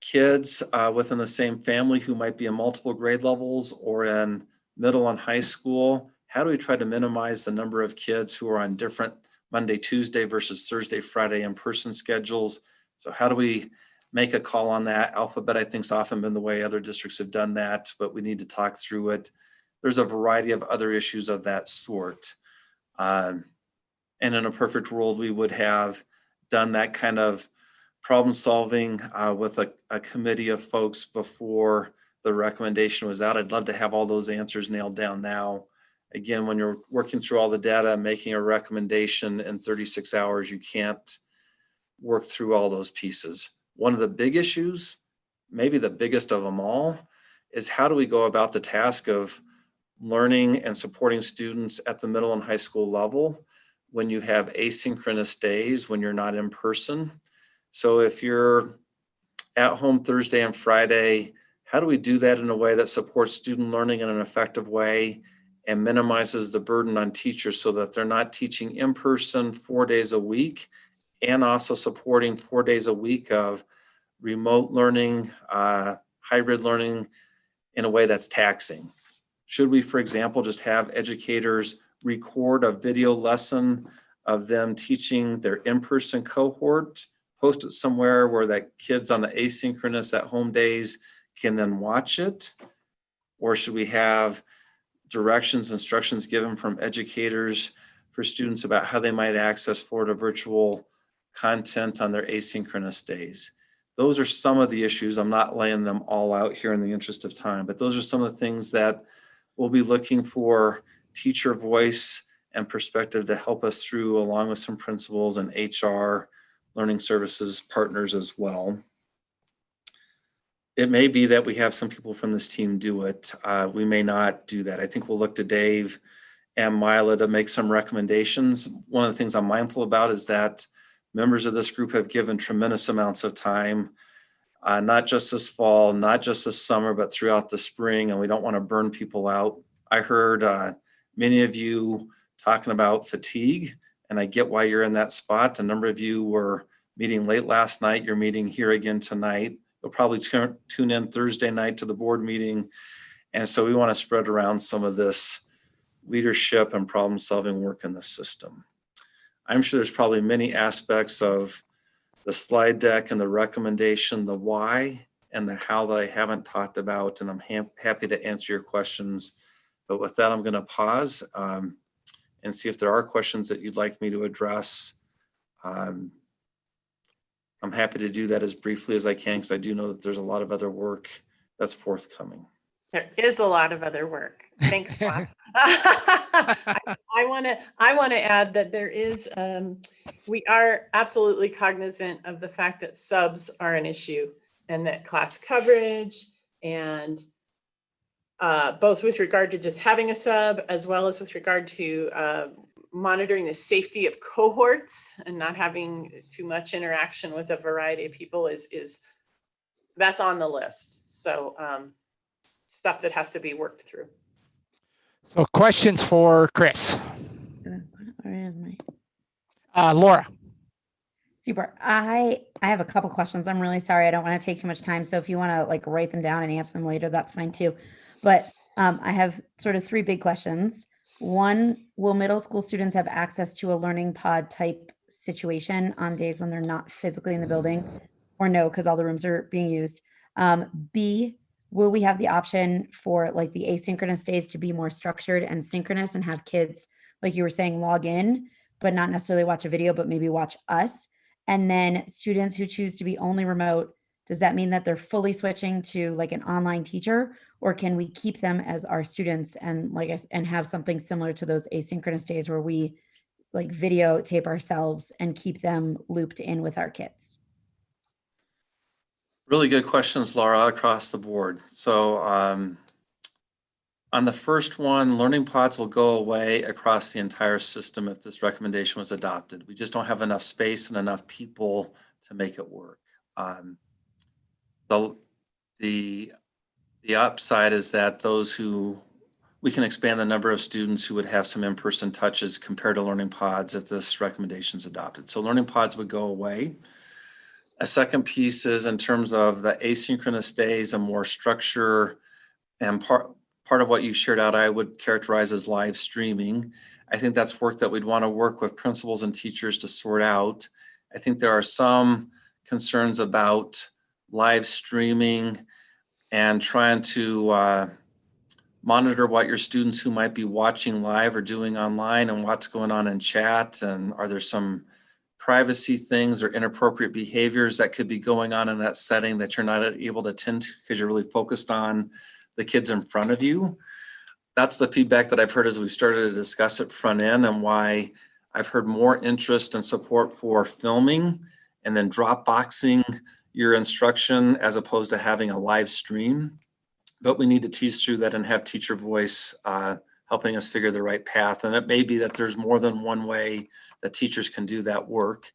kids within the same family who might be in multiple grade levels or in middle and high school. How do we try to minimize the number of kids who are on different Monday, Tuesday versus Thursday, Friday in-person schedules? So how do we make a call on that? Alphabet, I think, has often been the way other districts have done that, but we need to talk through it. There's a variety of other issues of that sort. And in a perfect world, we would have done that kind of problem solving with a committee of folks before the recommendation was out. I'd love to have all those answers nailed down now. Again, when you're working through all the data, making a recommendation in 36 hours, you can't work through all those pieces. One of the big issues, maybe the biggest of them all, is how do we go about the task of learning and supporting students at the middle and high school level when you have asynchronous days, when you're not in person. So if you're at home Thursday and Friday, how do we do that in a way that supports student learning in an effective way and minimizes the burden on teachers so that they're not teaching in person 4 days a week and also supporting 4 days a week of remote learning, hybrid learning in a way that's taxing? Should we, for example, just have educators record a video lesson of them teaching their in-person cohort, post it somewhere where that kids on the asynchronous at home days can then watch it? Or should we have directions, instructions given from educators for students about how they might access Florida virtual content on their asynchronous days? Those are some of the issues. I'm not laying them all out here in the interest of time, but those are some of the things that we'll be looking for teacher voice and perspective to help us through, along with some principals and HR, learning services partners as well. It may be that we have some people from this team do it. We may not do that. I think we'll look to Dave and Mila to make some recommendations. One of the things I'm mindful about is that members of this group have given tremendous amounts of time, not just this fall, not just this summer, but throughout the spring, and we don't want to burn people out. I heard many of you talking about fatigue, and I get why you're in that spot. A number of you were meeting late last night. You're meeting here again tonight. You'll probably tune in Thursday night to the board meeting. And so we want to spread around some of this leadership and problem solving work in the system. I'm sure there's probably many aspects of the slide deck and the recommendation, the why and the how that I haven't talked about, and I'm happy to answer your questions. But with that, I'm going to pause and see if there are questions that you'd like me to address. I'm happy to do that as briefly as I can, because I do know that there's a lot of other work that's forthcoming. There is a lot of other work. Thanks, boss. I want to add that there is, we are absolutely cognizant of the fact that subs are an issue, and that class coverage and both with regard to just having a sub, as well as with regard to monitoring the safety of cohorts and not having too much interaction with a variety of people is that's on the list. So stuff that has to be worked through. So questions for Chris. Where is my? Laura. Super. I have a couple questions. I'm really sorry. I don't want to take too much time. So if you want to like write them down and answer them later, that's fine too. But I have sort of 3 big questions. One, will middle school students have access to a learning pod type situation on days when they're not physically in the building, or no, because all the rooms are being used? B, will we have the option for like the asynchronous days to be more structured and synchronous and have kids, like you were saying, log in, but not necessarily watch a video, but maybe watch us? And then students who choose to be only remote, does that mean that they're fully switching to like an online teacher, or can we keep them as our students and and have something similar to those asynchronous days where we like videotape ourselves and keep them looped in with our kids? Really good questions, Laura, across the board. So on the first one, learning pods will go away across the entire system if this recommendation was adopted. We just don't have enough space and enough people to make it work. The upside is that we can expand the number of students who would have some in-person touches compared to learning pods if this recommendation is adopted. So learning pods would go away. A second piece is in terms of the asynchronous days and more structure, and part of what you shared out, I would characterize as live streaming. I think that's work that we'd want to work with principals and teachers to sort out. I think there are some concerns about live streaming and trying to monitor what your students who might be watching live are doing online and what's going on in chat, and are there some privacy things or inappropriate behaviors that could be going on in that setting that you're not able to attend to because you're really focused on the kids in front of you. That's the feedback that I've heard as we've started to discuss it front end, and why I've heard more interest and support for filming and then drop boxing your instruction as opposed to having a live stream. but we need to tease through that and have teacher voice helping us figure the right path. And it may be that there's more than one way that teachers can do that work.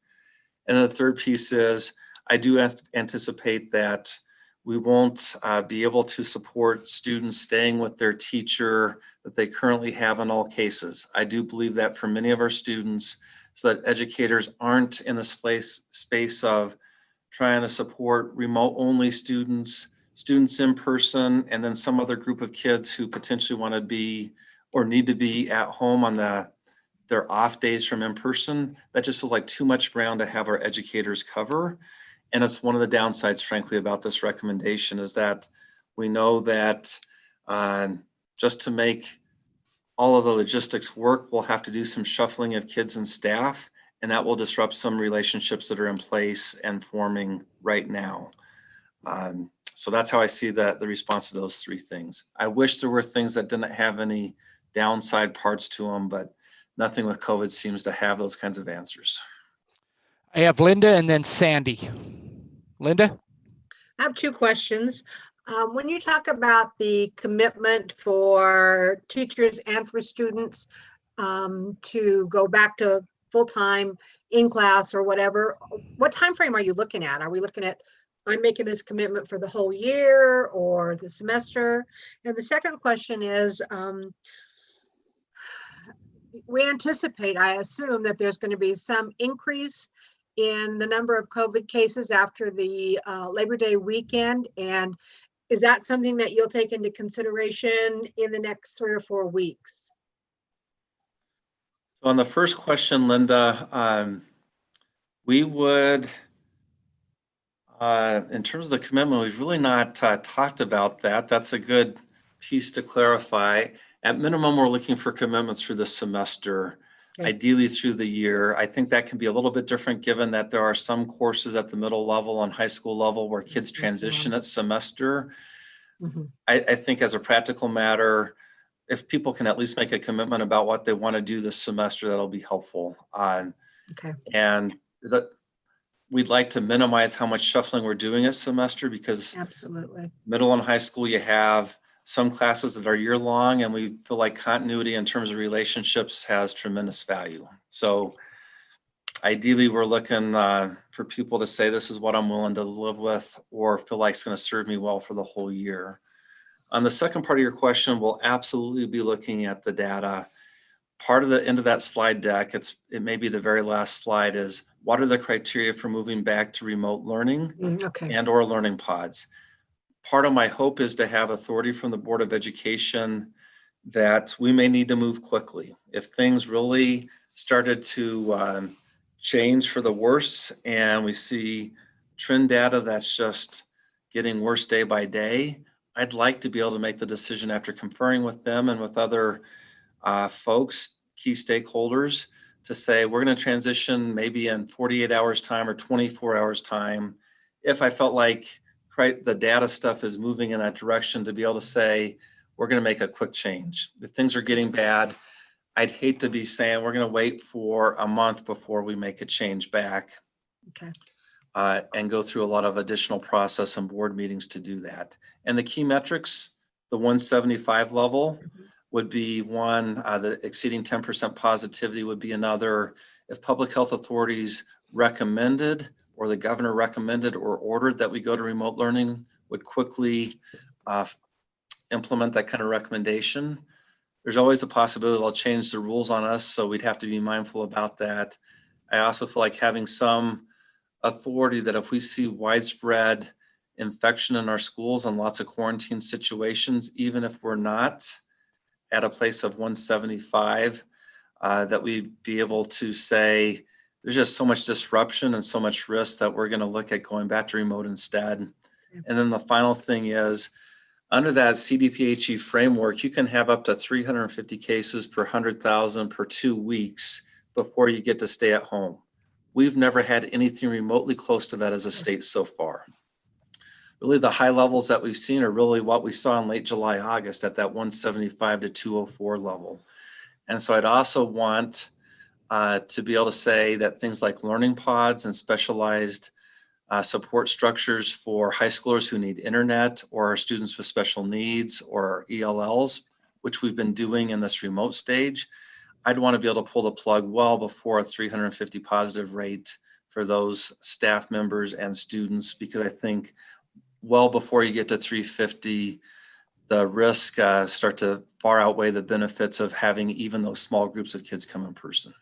And then the third piece is, I do anticipate that we won't be able to support students staying with their teacher that they currently have in all cases. I do believe that for many of our students, so that educators aren't in the space of trying to support remote only students in person, and then some other group of kids who potentially want to be or need to be at home on their off days from in person. That just feels like too much ground to have our educators cover. And it's one of the downsides, frankly, about this recommendation is that we know that just to make all of the logistics work, we'll have to do some shuffling of kids and staff, and that will disrupt some relationships that are in place and forming right now. So that's how I see the response to those three things. I wish there were things that didn't have any downside parts to them, but nothing with COVID seems to have those kinds of answers. I have Linda and then Sandy. Linda? I have two questions. When you talk about the commitment for teachers and for students to go back to full-time in class or whatever, what time frame are you looking at? Are we looking at, I'm making this commitment for the whole year or the semester? And the second question is, we anticipate, I assume, that there's going to be some increase in the number of COVID cases after the Labor Day weekend. And is that something that you'll take into consideration in the next 3 or 4 weeks? So on the first question, Linda, we would, in terms of the commitment, we've really not talked about that. That's a good piece to clarify. At minimum, we're looking for commitments through the semester, ideally through the year. I think that can be a little bit different given that there are some courses at the middle level and high school level where kids transition at semester. I think as a practical matter, if people can at least make a commitment about what they want to do this semester, that'll be helpful. And we'd like to minimize how much shuffling we're doing a semester because absolutely, middle and high school, you have some classes that are year-long, and we feel like continuity in terms of relationships has tremendous value. So ideally, we're looking for people to say, this is what I'm willing to live with or feel like it's going to serve me well for the whole year. On the second part of your question, we'll absolutely be looking at the data. Part of the end of that slide deck, it may be the very last slide, is what are the criteria for moving back to remote learning and or learning pods? Part of my hope is to have authority from the Board of Education that we may need to move quickly. If things really started to change for the worse and we see trend data that's just getting worse day by day, I'd like to be able to make the decision after conferring with them and with other folks, key stakeholders, to say we're going to transition maybe in 48 hours time or 24 hours time. If I felt like the data stuff is moving in that direction, to be able to say, we're going to make a quick change. If things are getting bad, I'd hate to be saying we're going to wait for a month before we make a change back. And go through a lot of additional process and board meetings to do that. And the key metrics, the 175 level would be one, the exceeding 10% positivity would be another. If public health authorities recommended or the governor recommended or ordered that we go to remote learning, would quickly implement that kind of recommendation. There's always the possibility they'll change the rules on us, so we'd have to be mindful about that. I also feel like having some authority that if we see widespread infection in our schools and lots of quarantine situations, even if we're not at a place of 175, that we'd be able to say, there's just so much disruption and so much risk that we're going to look at going back to remote instead. And then the final thing is, under that CDPHE framework, you can have up to 350 cases per 100,000 per 2 weeks before you get to stay at home. We've never had anything remotely close to that as a state so far. Really, the high levels that we've seen are really what we saw in late July, August at that 175 to 204 level. And so I'd also want to be able to say that things like learning pods and specialized support structures for high schoolers who need internet, or students with special needs, or ELLs, which we've been doing in this remote stage. I'd want to be able to pull the plug well before a 350 positive rate for those staff members and students, because I think well before you get to 350, the risk start to far outweigh the benefits of having even those small groups of kids come in person.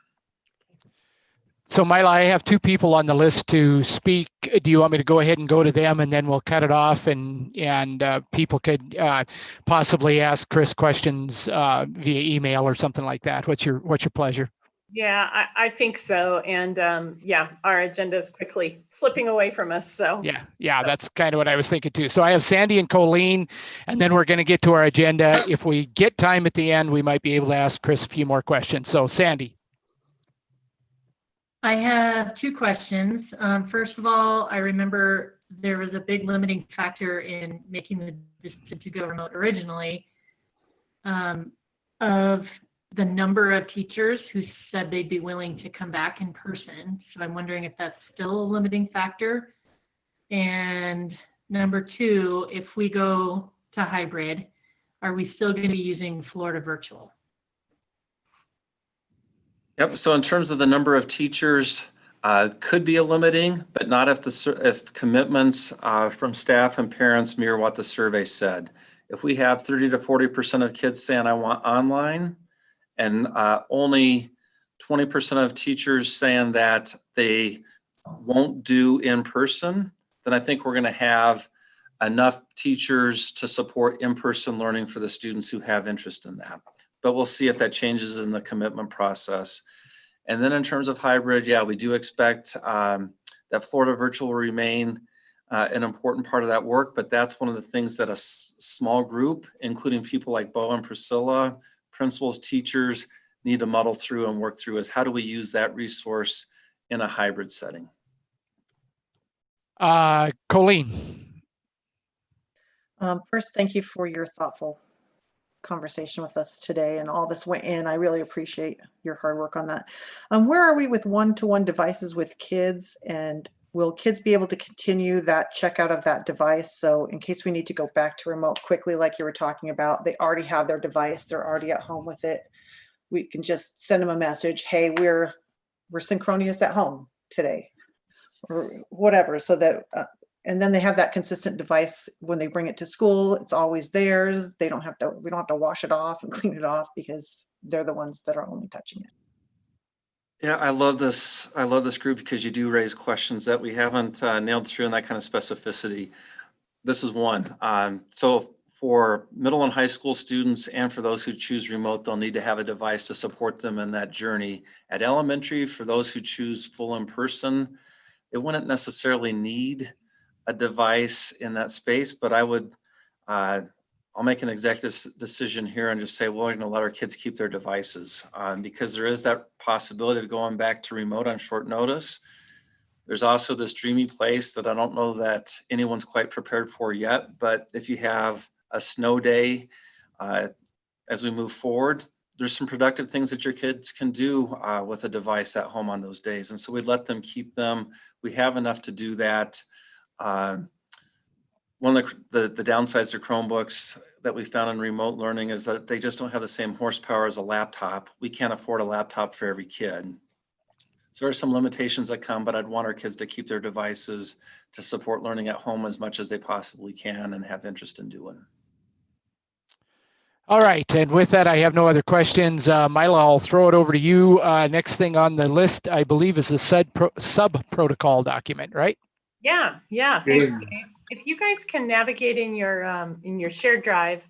So Mila, I have two people on the list to speak. Do you want me to go ahead and go to them, and then we'll cut it off, and people could possibly ask Chris questions via email or something like that? What's your pleasure? Yeah, I think so. And yeah, our agenda is quickly slipping away from us. So yeah, that's kind of what I was thinking too. So I have Sandy and Colleen, and then we're going to get to our agenda. If we get time at the end, we might be able to ask Chris a few more questions. So Sandy. I have two questions. First of all, I remember there was a big limiting factor in making the decision to go remote originally of the number of teachers who said they'd be willing to come back in person. So I'm wondering if that's still a limiting factor. And number two, if we go to hybrid, are we still going to be using Florida Virtual? Yep. So in terms of the number of teachers, could be a limiting, but not if commitments from staff and parents mirror what the survey said. If we have 30 to 40% of kids saying I want online, and only 20% of teachers saying that they won't do in person, then I think we're going to have enough teachers to support in-person learning for the students who have interest in that. But we'll see if that changes in the commitment process. And then in terms of hybrid, yeah, we do expect that Florida Virtual will remain an important part of that work, but that's one of the things that a small group, including people like Bo and Priscilla, principals, teachers, need to muddle through and work through, is how do we use that resource in a hybrid setting? Colleen. First, thank you for your thoughtful conversation with us today, and all this went in. I really appreciate your hard work on that. Where are we with one-to-one devices with kids, and will kids be able to continue that checkout of that device? So in case we need to go back to remote quickly, like you were talking about, they already have their device, they're already at home with it. We can just send them a message, hey, we're synchronous at home today, or whatever, so that and then they have that consistent device when they bring it to school. It's always theirs. We don't have to wash it off and clean it off, because they're the ones that are only touching it. Yeah, I love this group, because you do raise questions that we haven't nailed through in that kind of specificity. This is one. So for middle and high school students, and for those who choose remote, they'll need to have a device to support them in that journey. At elementary, for those who choose full in person, it wouldn't necessarily need a device in that space, but I would, I'll make an executive decision here and just say, well, we're going to let our kids keep their devices, because there is that possibility of going back to remote on short notice. There's also this dreamy place that I don't know that anyone's quite prepared for yet, but if you have a snow day, as we move forward, there's some productive things that your kids can do with a device at home on those days. And so we'd let them keep them. We have enough to do that. One of the downsides to Chromebooks that we found in remote learning is that they just don't have the same horsepower as a laptop. We can't afford a laptop for every kid. So there are some limitations that come, but I'd want our kids to keep their devices to support learning at home as much as they possibly can and have interest in doing. All right, and with that, I have no other questions. Mila, I'll throw it over to you. Next thing on the list, I believe, is the sub-protocol document, right? Yeah. Thanks, Dave. If you guys can navigate in your shared drive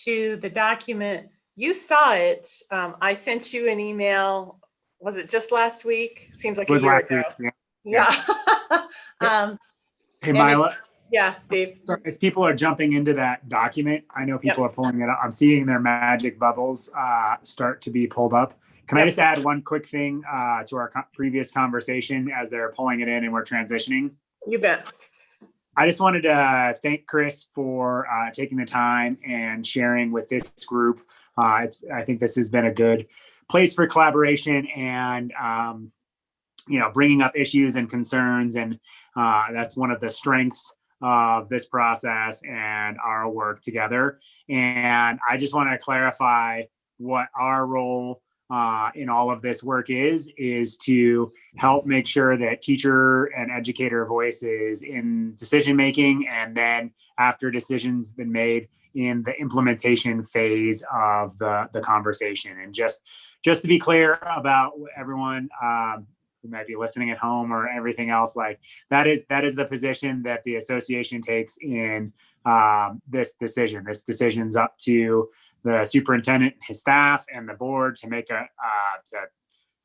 to the document, you saw it. I sent you an email. Was it just last week? Seems like a year ago. Yeah. Hey, Mila. Yeah, Dave. As people are jumping into that document, I know people are pulling it up. I'm seeing their magic bubbles start to be pulled up. Can I just add one quick thing to our previous conversation as they're pulling it in and we're transitioning? You bet. I just wanted to thank Chris for taking the time and sharing with this group. I think this has been a good place for collaboration and bringing up issues and concerns. And that's one of the strengths of this process and our work together. And I just want to clarify what our role in all of this work is to help make sure that teacher and educator voices in decision making, and then after decisions been made, in the implementation phase of the conversation. And just to be clear about everyone who might be listening at home or everything else, like that is the position that the association takes in this decision. This decision's up to the superintendent, his staff, and the board to make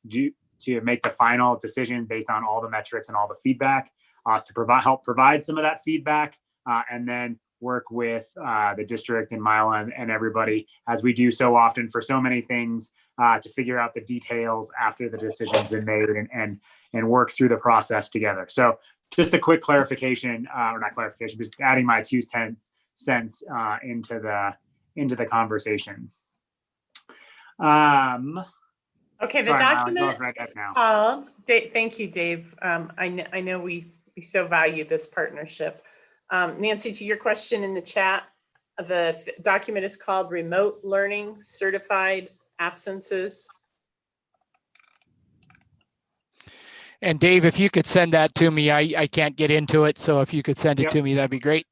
to make the final decision based on all the metrics and all the feedback. Us to help provide some of that feedback, and then work with the district and Mila and everybody, as we do so often for so many things, to figure out the details after the decision's been made, and work through the process together. So just a quick clarification, or not clarification, just adding my 2 cents into the conversation. Okay, the sorry, document right now. called, thank you, Dave. I know we so value this partnership. Nancy, to your question in the chat, the document is called Remote Learning Certified Absences. And Dave, if you could send that to me, I can't get into it. So if you could send it to me, that'd be great.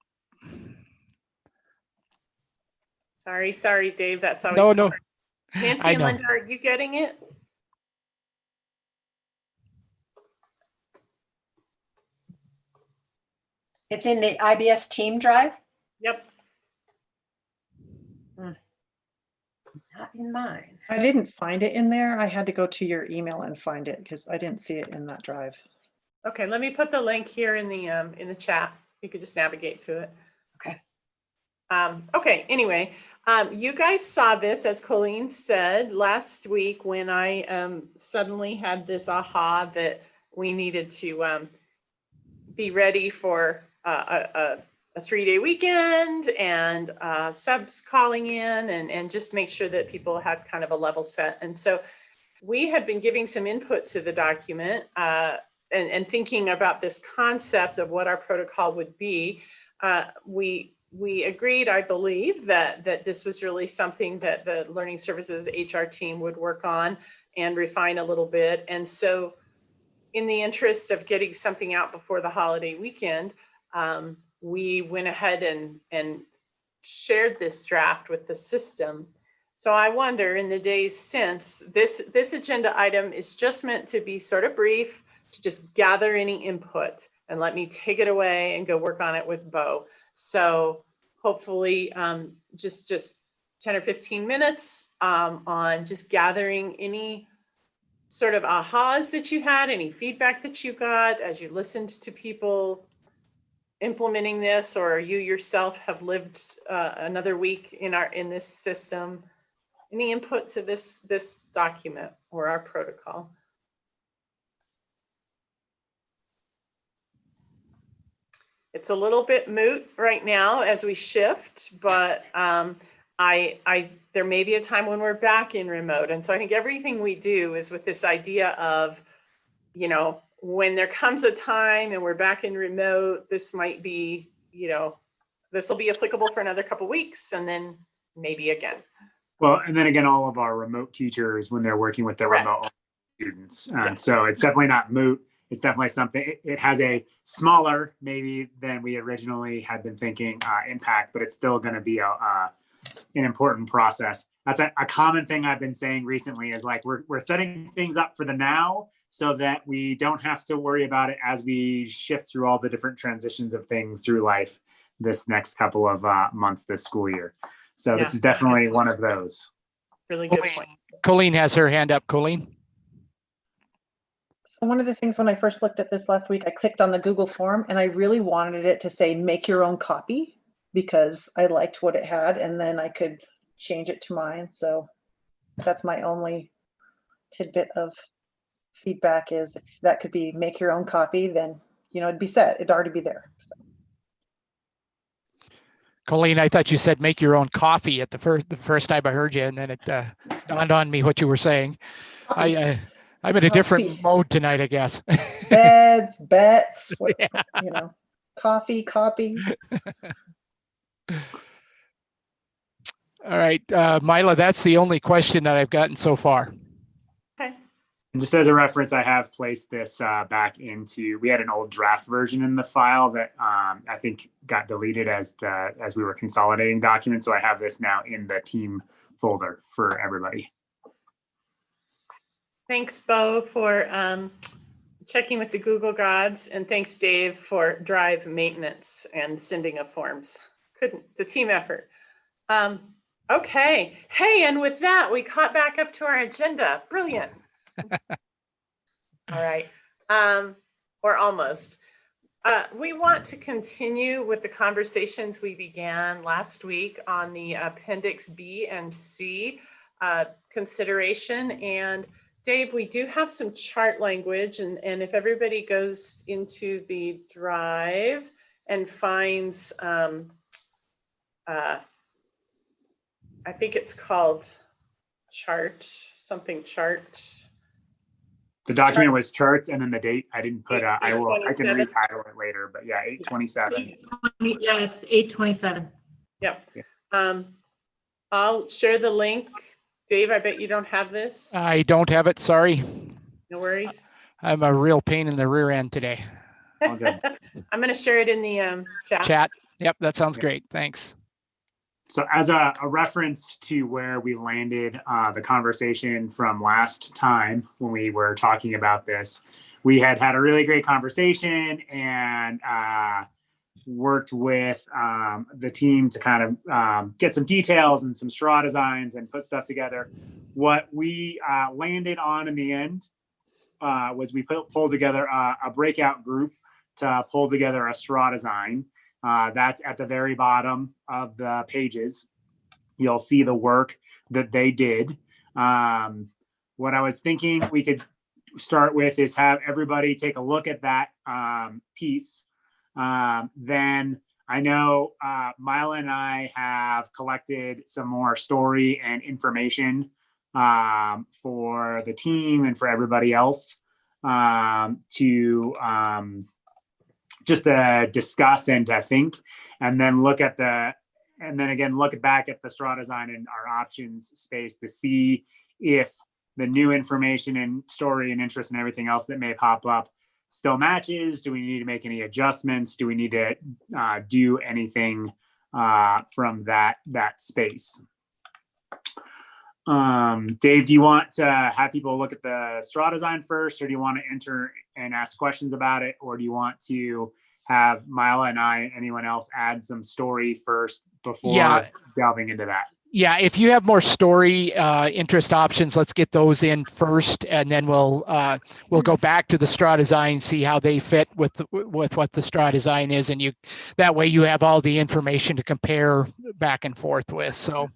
Sorry, Dave. That's always no. hard. Nancy I and know. Linda, are you getting it? It's in the IBS team drive? Yep. Not in mine. I didn't find it in there. I had to go to your email and find it because I didn't see it in that drive. Okay, let me put the link here in the chat. You could just navigate to it. Okay. Okay, anyway, you guys saw this, as Colleen said, last week when I suddenly had this aha that we needed to be ready for a 3-day weekend, and subs calling in, and just make sure that people had kind of a level set. And so we had been giving some input to the document and thinking about this concept of what our protocol would be. We agreed, I believe, that this was really something that the Learning Services HR team would work on and refine a little bit. And so in the interest of getting something out before the holiday weekend, we went ahead and shared this draft with the system. So I wonder, in the days since, this agenda item is just meant to be sort of brief, to just gather any input and let me take it away and go work on it with Bo. So hopefully just 10 or 15 minutes on just gathering any sort of ahas that you had, any feedback that you got as you listened to people implementing this, or you yourself have lived another week in this system. Any input to this document or our protocol? It's a little bit moot right now as we shift, but there may be a time when we're back in remote. And so I think everything we do is with this idea of, when there comes a time and we're back in remote, this might be, this will be applicable for another couple of weeks, and then maybe again. Well, and then again, all of our remote teachers, when they're working with their remote students. And so it's definitely not moot. It's definitely something, it has a smaller, maybe than we originally had been thinking, impact, but it's still going to be an important process. That's a common thing I've been saying recently, is like, we're setting things up for the now so that we don't have to worry about it as we shift through all the different transitions of things through life this next couple of months this school year. So this is definitely one of those. Really good point. Colleen has her hand up. Colleen. So one of the things when I first looked at this last week, I clicked on the Google form and I really wanted it to say, make your own copy, because I liked what it had, and then I could change it to mine. So that's my only tidbit of feedback, is if that could be make your own copy, then, it'd be set. It'd already be there. So. Colleen, I thought you said make your own coffee at the first time I heard you, and then it dawned on me what you were saying. I'm in a different Coffee. mode tonight, I guess. Beds, bets, what, Yeah. coffee, copy. All right, Mila, that's the only question that I've gotten so far. Okay. And just as a reference, I have placed this back into, we had an old draft version in the file that I think got deleted as we were consolidating documents. So I have this now in the team folder for everybody. Thanks, Bo, for checking with the Google gods, and thanks, Dave, for drive maintenance and sending of forms. It's a team effort. Okay. Hey, and with that, we caught back up to our agenda. Brilliant. All right. Or almost. We want to continue with the conversations we began last week on the Appendix B and C consideration. And Dave, we do have some chart language, and if everybody goes into the drive and finds, I think it's called chart, something chart. The document was charts, and then the date I didn't put. I can 8/27. retitle it later, but yeah, 8/27. Yeah, it's 8/27. Yep. I'll share the link. Dave, I bet you don't have this. I don't have it, sorry. No worries. I'm a real pain in the rear end today. All good. I'm going to share it in the chat. Chat. Yep, that sounds great. Thanks. So as a reference to where we landed the conversation from last time when we were talking about this, we had a really great conversation and worked with the team to kind of get some details and some straw designs and put stuff together. What we landed on in the end was we pulled together a breakout group to pull together a straw design. That's at the very bottom of the pages. You'll see the work that they did. What I was thinking we could start with is have everybody take a look at that piece. Then I know Mila and I have collected some more story and information for the team and for everybody else to just to discuss and to think, and then look back at the straw design and our options space to see if the new information and story and interest and everything else that may pop up still matches. Do we need to make any adjustments? Do we need to do anything from that space? Dave, do you want to have people look at the straw design first, or do you want to enter and ask questions about it, or do you want to have Mila and I, anyone else, add some story first before delving into that? Yeah, if you have more story interest options, let's get those in first, and then we'll go back to the straw design, see how they fit with what the straw design is, and that way you have all the information to compare back and forth with. So.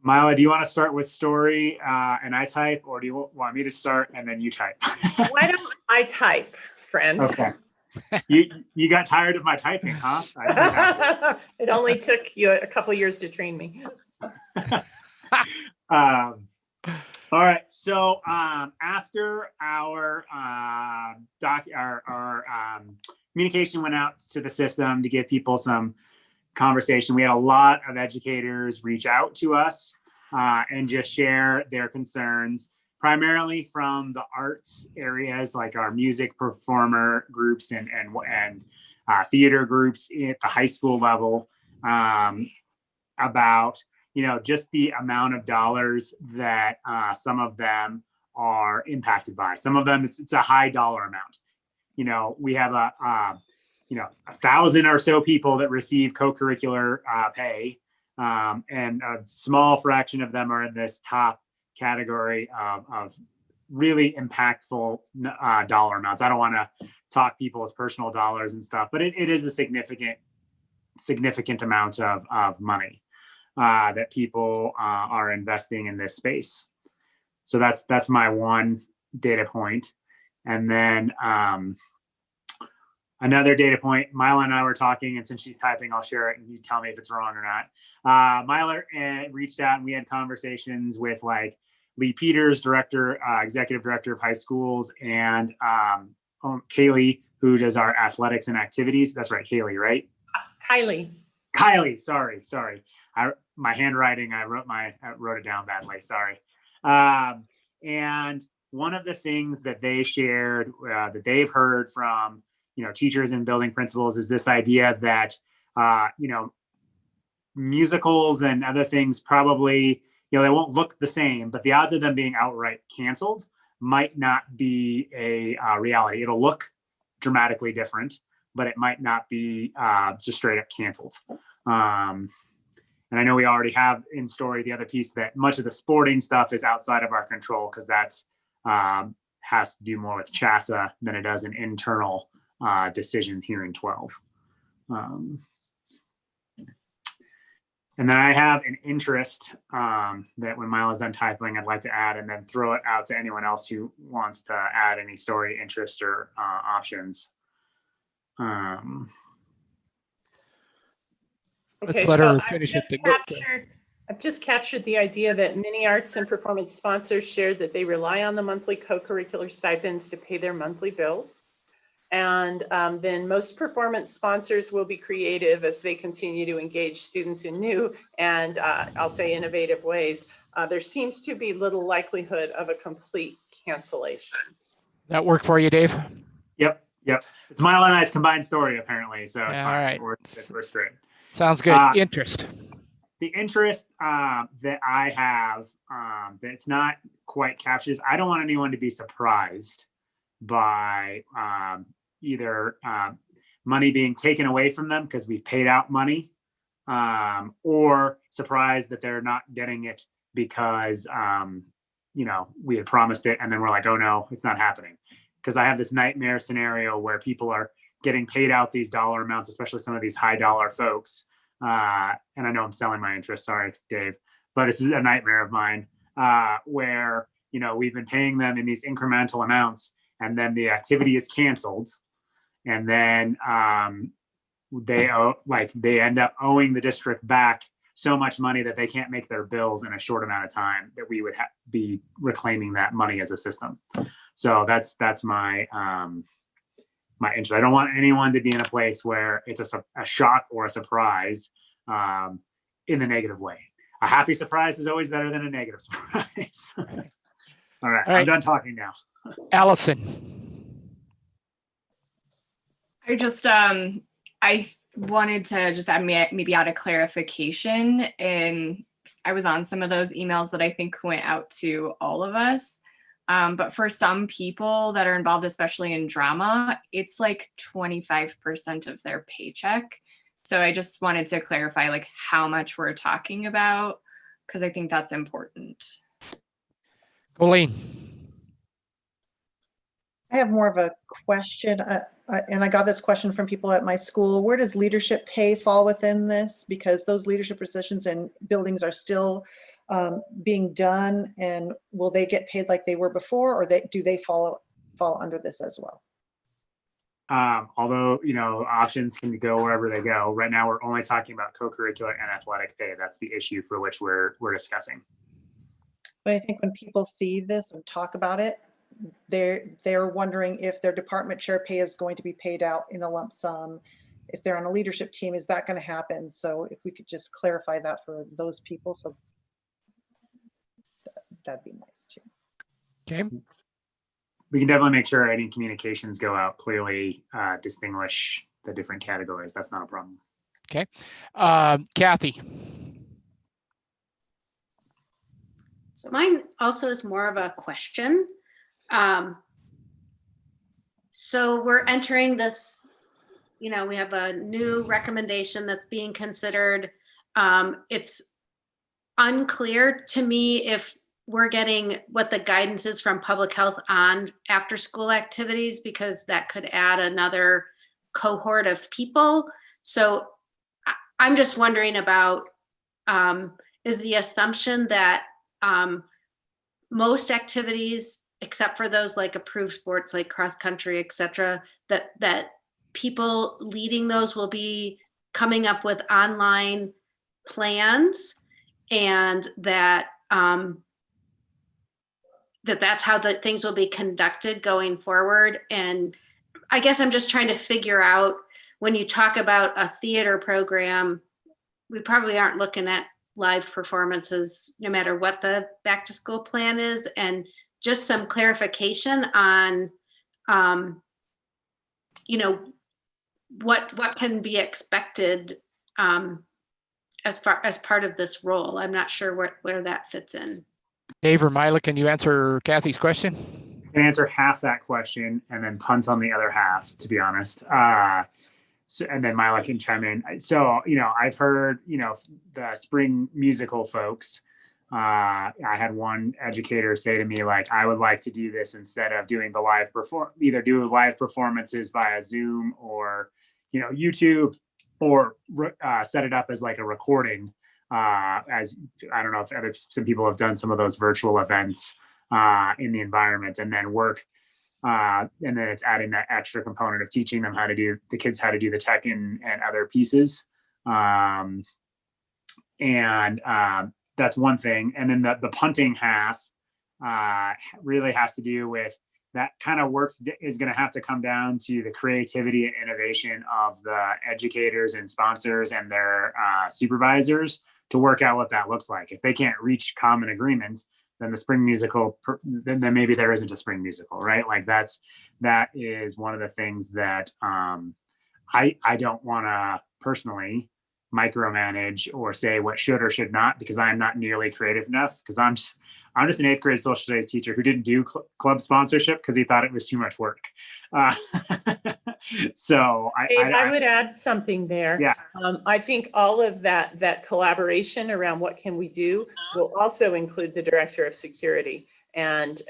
Mila, do you want to start with story and I type, or do you want me to start and then you type? Why don't I type, friend? Okay. You got tired of my typing, huh? It only took you a couple of years to train me. All right. So after our communication went out to the system to give people some conversation, we had a lot of educators reach out to us and just share their concerns, primarily from the arts areas like our music performer groups and theater groups at the high school level, about just the amount of dollars that some of them are impacted by. Some of them it's a high dollar amount. We have 1,000 or so people that receive co-curricular pay, and a small fraction of them are in this top category of really impactful dollar amounts. I don't want to talk people's personal dollars and stuff, but it is a significant amount of money that people are investing in this space. So that's my one data point. And then another data point, Mila and I were talking, and since she's typing, I'll share it and you tell me if it's wrong or not. Mila reached out and we had conversations with Lee Peters, executive director of high schools, and Kaylee, who does our athletics and activities. That's right, Kaylee, right? Kylie, sorry. My handwriting, I wrote it down badly, sorry. And one of the things that they shared that they've heard from, teachers and building principals is this idea that, musicals and other things probably, they won't look the same, but the odds of them being outright canceled might not be a reality. It'll look dramatically different, but it might not be just straight up canceled. And I know we already have in story the other piece that much of the sporting stuff is outside of our control because that's has to do more with CHASA than it does an internal decision here in 12. And then I have an interest that when Mila's done typing, I'd like to add and then throw it out to anyone else who wants to add any story, interest, or options. Let's let her finish it. I've just captured the idea that many arts and performance sponsors shared that they rely on the monthly co-curricular stipends to pay their monthly bills. And then most performance sponsors will be creative as they continue to engage students in new and I'll say innovative ways. There seems to be little likelihood of a complete cancellation. That work for you, Dave? Yep. It's Mila and I's combined story, apparently. So it's fine. All right. We're straight. Sounds good. Interest. The interest that I have that's not quite captures, I don't want anyone to be surprised by either money being taken away from them because we've paid out money, or surprised that they're not getting it because we had promised it and then we're like, oh no, it's not happening. Because I have this nightmare scenario where people are getting paid out these dollar amounts, especially some of these high dollar folks. And I know I'm selling my interest, sorry, Dave, but this is a nightmare of mine where, we've been paying them in these incremental amounts and then the activity is canceled. And then they end up owing the district back so much money that they can't make their bills in a short amount of time that we would be reclaiming that money as a system. So that's my my interest. I don't want anyone to be in a place where it's a shock or a surprise in the negative way. A happy surprise is always better than a negative surprise. All right, I'm done talking now. Allison. I wanted to just maybe add a clarification, and I was on some of those emails that I think went out to all of us. But for some people that are involved, especially in drama, it's like 25% of their paycheck. So I just wanted to clarify like how much we're talking about, because I think that's important. Colleen. I have more of a question, and I got this question from people at my school. Where does leadership pay fall within this? Because those leadership positions and buildings are still being done, and will they get paid like they were before, or do they fall under this as well? Although, options can go wherever they go. Right now, we're only talking about co-curricular and athletic pay. That's the issue for which we're discussing. But I think when people see this and talk about it, they're wondering if their department chair pay is going to be paid out in a lump sum. If they're on a leadership team, is that going to happen? So if we could just clarify that for those people, so that'd be nice too. Okay. We can definitely make sure any communications go out clearly, distinguish the different categories. That's not a problem. Okay. Kathy. So mine also is more of a question. So we're entering this, we have a new recommendation that's being considered. It's unclear to me if we're getting what the guidance is from public health on after school activities, because that could add another cohort of people. So I'm just wondering about, is the assumption that most activities, except for those like approved sports like cross country, et cetera, that people leading those will be coming up with online plans, and that that's how the things will be conducted going forward. And I guess I'm just trying to figure out, when you talk about a theater program, we probably aren't looking at live performances no matter what the back to school plan is, and just some clarification on what can be expected as part of this role. I'm not sure where that fits in. Dave or Mila, can you answer Kathy's question? I can answer half that question and then punt on the other half, to be honest. So, and then Mila can chime in. So, I've heard, the spring musical folks. I had one educator say to me, like, I would like to do this instead of doing the either do live performances via Zoom or, YouTube, or set it up as like a recording. As I don't know if some people have done some of those virtual events in the environment, and then work. And then it's adding that extra component of teaching them how to do the tech and other pieces. That's one thing. And then the punting half really has to do with that kind of is going to have to come down to the creativity and innovation of the educators and sponsors and their supervisors to work out what that looks like. If they can't reach common agreement, then the spring musical, then maybe there isn't a spring musical, right? Like that is one of the things that I don't want to personally micromanage or say what should or should not, because I'm not nearly creative enough, because I'm just an 8th grade social studies teacher who didn't do club sponsorship because he thought it was too much work. So I would add something there. Yeah. I think all of that collaboration around what can we do will also include the director of security and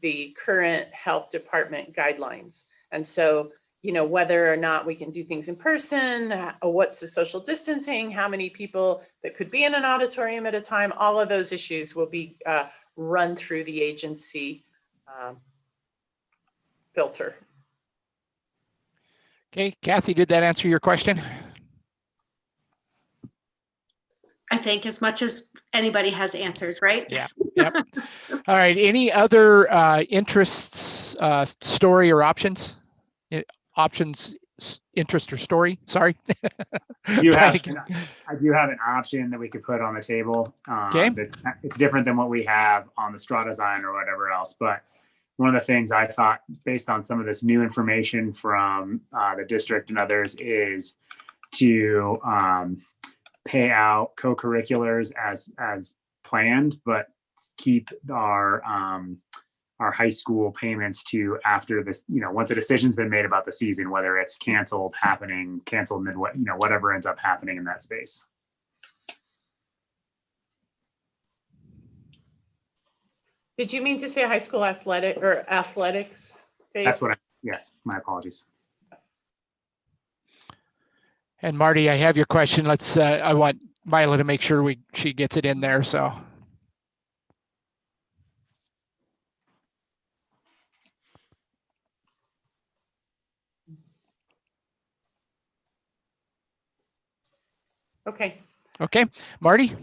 the current health department guidelines. And so, whether or not we can do things in person, what's the social distancing, how many people that could be in an auditorium at a time, all of those issues will be run through the agency filter. Okay, Kathy, did that answer your question? I think as much as anybody has answers, right? Yeah. Yep. All right. Any other interests, story, or options? Options, interest, or story? Sorry. I do have an option that we could put on the table. Okay. It's different than what we have on the straw design or whatever else. But one of the things I thought, based on some of this new information from the district and others, is to pay out co-curriculars as planned, but keep our high school payments to after this, once a decision's been made about the season, whether it's canceled midway, whatever ends up happening in that space. Did you mean to say high school athletics? Dave? That's what yes, my apologies. And Marty, I have your question. I want Mila to make sure she gets it in there, so. Okay. Okay, Marty?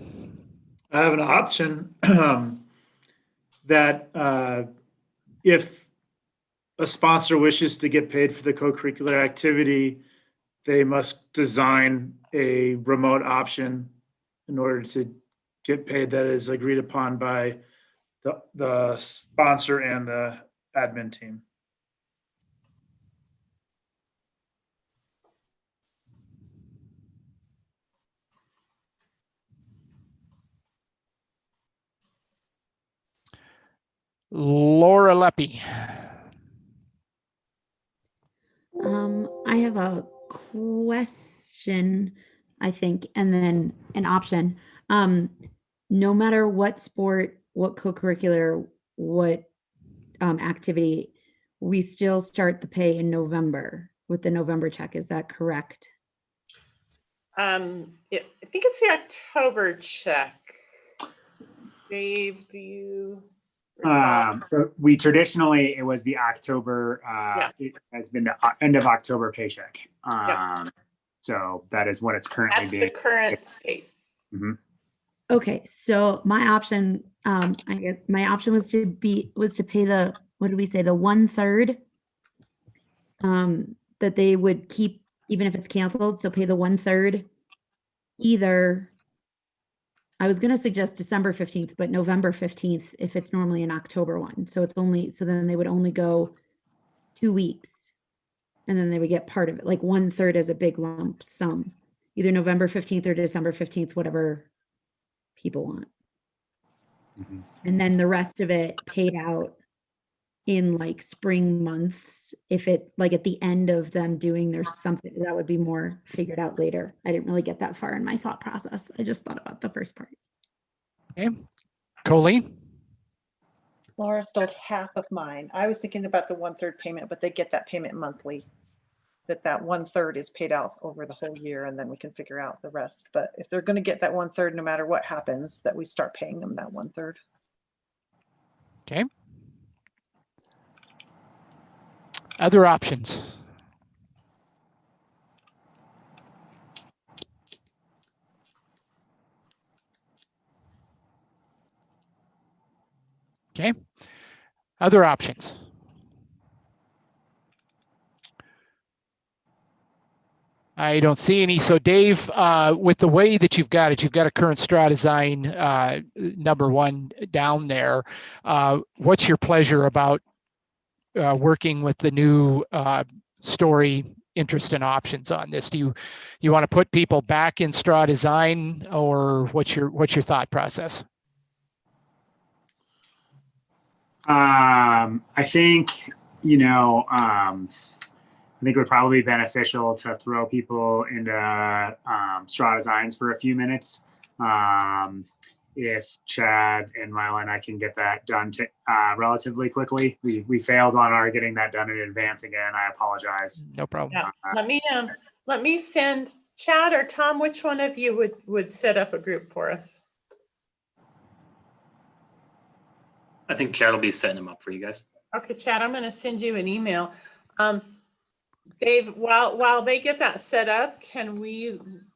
I have an option that if a sponsor wishes to get paid for the co-curricular activity, they must design a remote option in order to get paid that is agreed upon by the sponsor and the admin team. Laura Leppi. I have a question, I think, and then an option. No matter what sport, what co-curricular, what activity, we still start the pay in November with the November check. Is that correct? I think it's the October check. Dave, do you recall? So we traditionally, it was the October, it has been the end of October paycheck. So that is what it's currently That's being. the current state. Mm-hmm. Okay, so my option, I guess my option was to pay the, what did we say, the 1/3 that they would keep even if it's canceled. So pay the 1/3 either. I was going to suggest December 15th, but November 15th if it's normally an October one. So it's only, so then they would only go 2 weeks and then they would get part of it, like 1/3 as a big lump sum, either November 15th or December 15th, whatever people want. And then the rest of it paid out in like spring months. If it, like at the end of them doing their something, that would be more figured out later. I didn't really get that far in my thought process. I just thought about the first part. Okay. Colleen? Laura stole half of mine. I was thinking about the 1/3 payment, but they get that payment monthly. That 1/3 is paid out over the whole year, and then we can figure out the rest. But if they're going to get that 1/3, no matter what happens, that we start paying them that 1/3. Okay. Other options? Okay. Other options? I don't see any. So Dave, with the way that you've got it, you've got a current straw design number 1 down there. What's your pleasure about working with the new story interest and options on this? Do you want to put people back in straw design, or what's your thought process? I think, I think it would probably be beneficial to throw people into straw designs for a few minutes. If Chad and Mila and I can get that done relatively quickly. We failed on our getting that done in advance again. I apologize. No problem. Yeah. Let me send Chad or Tom, which one of you would set up a group for us? I think Chad will be setting them up for you guys. Okay, Chad, I'm going to send you an email. Dave, while they get that set up,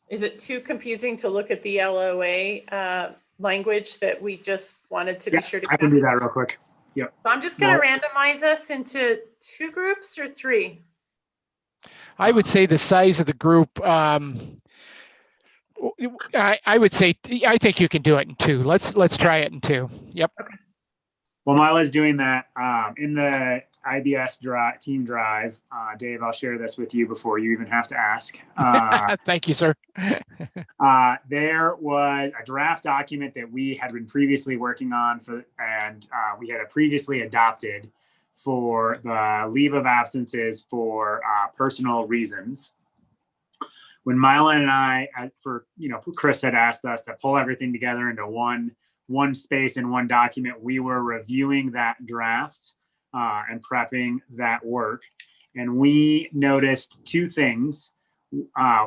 is it too confusing to look at the LOA language that we just wanted to be sure to? I can do that real quick. Yep. So I'm just going to randomize us into 2 groups or 3? I would say the size of the group, I would say, I think you can do it in 2. Let's try it in 2. Yep. Okay. Well, Mila's doing that in the IBS team drive. Dave, I'll share this with you before you even have to ask. Thank you, sir. There was a draft document that we had been previously working on and we had previously adopted for the leave of absences for personal reasons. When Mila and I, Chris had asked us to pull everything together into one space in one document, we were reviewing that draft and prepping that work. And we noticed 2 things.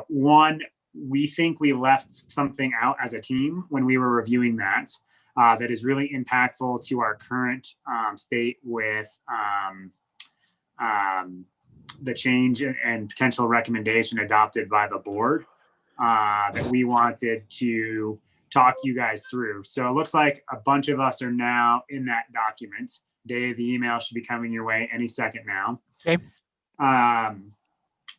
One, we think we left something out as a team when we were reviewing that is really impactful to our current state with the change and potential recommendation adopted by the board that we wanted to talk you guys through. So it looks like a bunch of us are now in that document. Dave, the email should be coming your way any second now. Okay.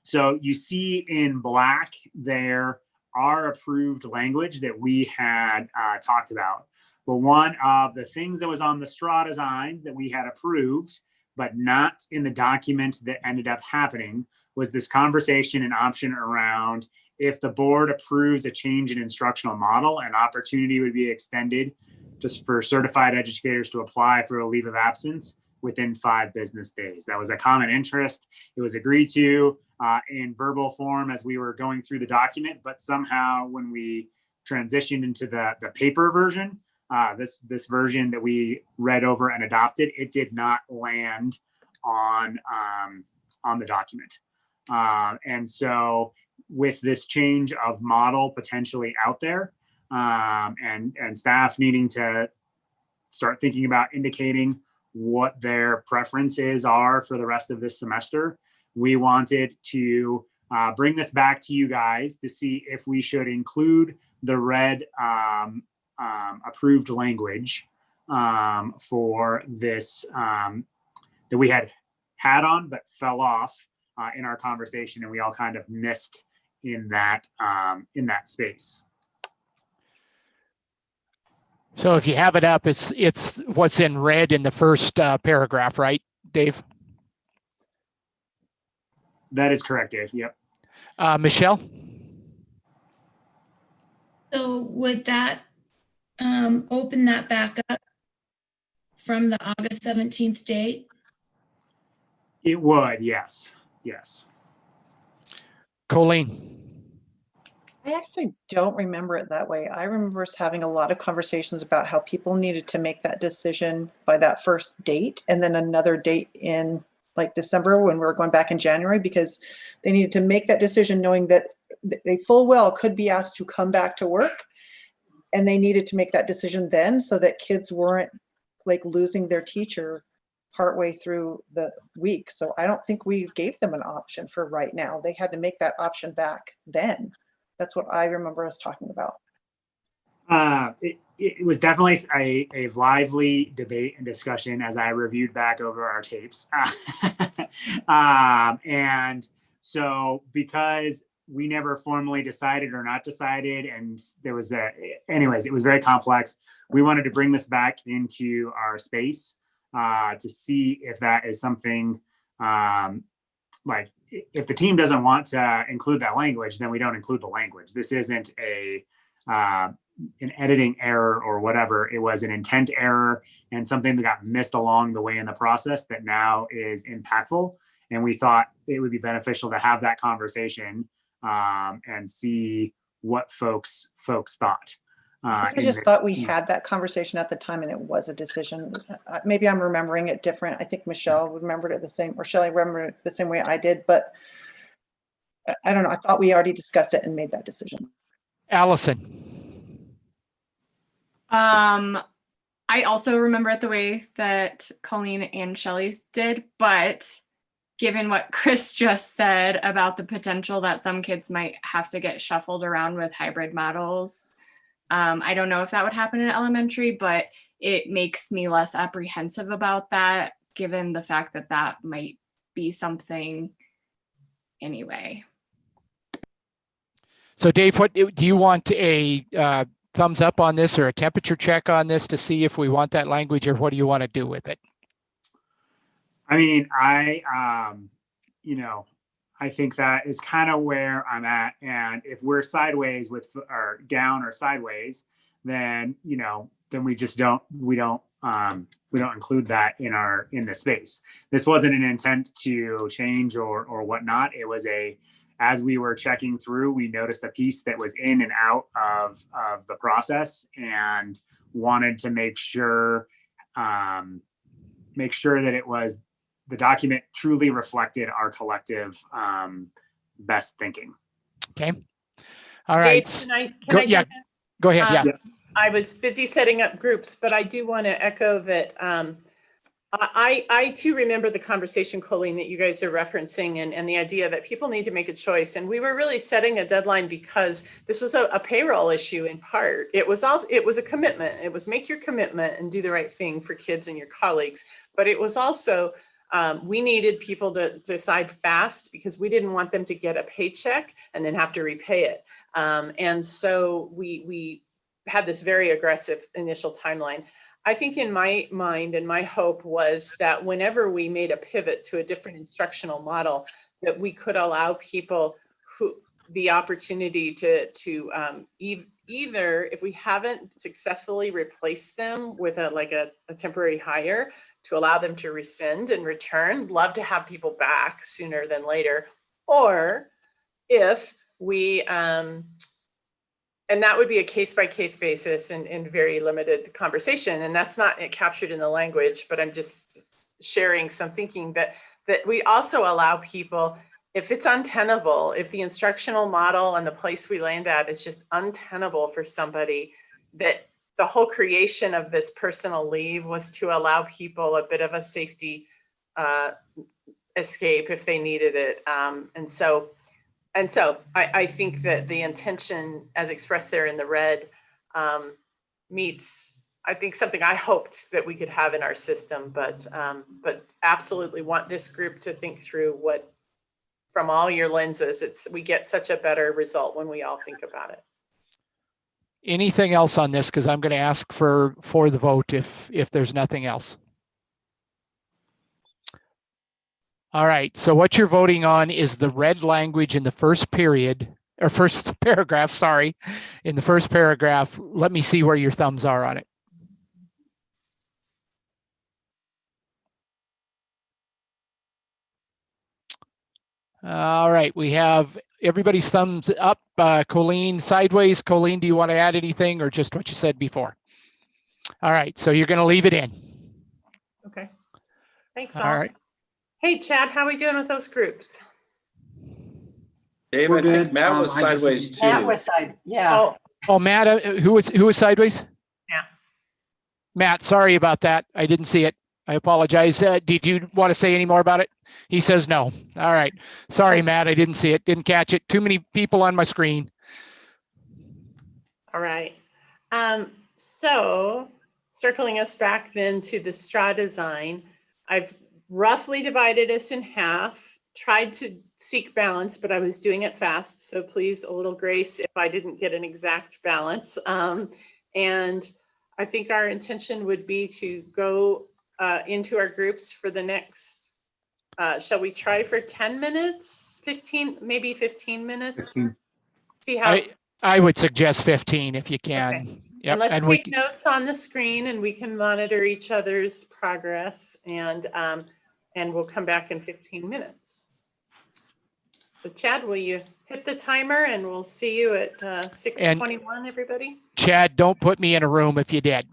So you see in black there our approved language that we had talked about. But one of the things that was on the straw designs that we had approved, but not in the document that ended up happening, was this conversation and option around if the board approves a change in instructional model, an opportunity would be extended just for certified educators to apply for a leave of absence within 5 business days. That was a common interest. It was agreed to in verbal form as we were going through the document, but somehow when we transitioned into the paper version, this version that we read over and adopted, it did not land on the document. And so with this change of model potentially out there, and staff needing to start thinking about indicating what their preferences are for the rest of this semester, we wanted to bring this back to you guys to see if we should include the red approved language for this that we had on but fell off in our conversation, and we all kind of missed in that space. So if you have it up, it's what's in red in the first paragraph, right, Dave? That is correct, Dave. Yep. Michelle? So would that open that back up from the August 17th date? It would, yes. Yes. Colleen? I actually don't remember it that way. I remember us having a lot of conversations about how people needed to make that decision by that first date, and then another date in like December when we were going back in January, because they needed to make that decision knowing that they full well could be asked to come back to work, and they needed to make that decision then so that kids weren't like losing their teacher partway through the week. So I don't think we gave them an option for right now. They had to make that option back then. That's what I remember us talking about. It was definitely a lively debate and discussion as I reviewed back over our tapes. And so because we never formally decided or not decided, and there was anyways, it was very complex. We wanted to bring this back into our space to see if that is something like, if the team doesn't want to include that language, then we don't include the language. This isn't an editing error or whatever. It was an intent error and something that got missed along the way in the process that now is impactful. And we thought it would be beneficial to have that conversation and see what folks thought. I just thought we had that conversation at the time and it was a decision. Maybe I'm remembering it different. I think Michelle remembered it the same, or Shelley remembered it the same way I did, but I don't know. I thought we already discussed it and made that decision. Allison? I also remember it the way that Colleen and Shelley did, but given what Chris just said about the potential that some kids might have to get shuffled around with hybrid models, I don't know if that would happen in elementary, but it makes me less apprehensive about that, given the fact that that might be something anyway. So Dave, what do you want, a thumbs up on this or a temperature check on this to see if we want that language, or what do you want to do with it? I mean, I think that is kind of where I'm at. And if we're sideways or down or sideways, then, then we just don't include that in the space. This wasn't an intent to change or whatnot. It was as we were checking through, we noticed a piece that was in and out of the process and wanted to make sure that it was, the document truly reflected our collective best thinking. Okay. All right. Dave, can I yeah, jump in? Go ahead. Yeah. I was busy setting up groups, but I do want to echo that I too remember the conversation, Colleen, that you guys are referencing, and the idea that people need to make a choice. And we were really setting a deadline because this was a payroll issue in part. It was a commitment. It was make your commitment and do the right thing for kids and your colleagues. But it was also, we needed people to decide fast because we didn't want them to get a paycheck and then have to repay it. And so we had this very aggressive initial timeline. I think in my mind and my hope was that whenever we made a pivot to a different instructional model, that we could allow people the opportunity to either, if we haven't successfully replaced them with a temporary hire, to allow them to rescind and return. Love to have people back sooner than later. Or if we, and that would be a case-by-case basis and very limited conversation. And that's not captured in the language, but I'm just sharing some thinking that we also allow people, if it's untenable, if the instructional model and the place we land at is just untenable for somebody, that the whole creation of this personal leave was to allow people a bit of a safety escape if they needed it. And so I think that the intention as expressed there in the red meets, I think, something I hoped that we could have in our system, but absolutely want this group to think through what, from all your lenses, we get such a better result when we all think about it. Anything else on this? Because I'm going to ask for the vote if there's nothing else. All right, so what you're voting on is the red language in the first period, or first paragraph, sorry. In the first paragraph, let me see where your thumbs are on it. All right, we have everybody's thumbs up. Colleen sideways. Colleen, do you want to add anything or just what you said before? All right, so you're going to leave it in. Okay. Thanks, All all. right. Hey, Chad, how are we doing with those groups? Dave, We're I think good. Matt was I just sideways need too. Matt was side, yeah. Oh, Matt, who was sideways? Yeah. Matt, sorry about that. I didn't see it. I apologize. Did you want to say any more about it? He says no. All right. Sorry, Matt. I didn't see it. Didn't catch it. Too many people on my screen. All right. So circling us back then to the straw design, I've roughly divided us in half, tried to seek balance, but I was doing it fast. So please, a little grace if I didn't get an exact balance. And I think our intention would be to go into our groups for the next, shall we try for 10 minutes, 15, maybe 15 minutes? 15. See how. I would suggest 15 if you can. Okay. Yep. And let's And take notes on the screen and we can monitor each other's progress and we'll come back in 15 minutes. So Chad, will you hit the timer and we'll see you at 6:21, everybody? Chad, don't put me in a room if you did.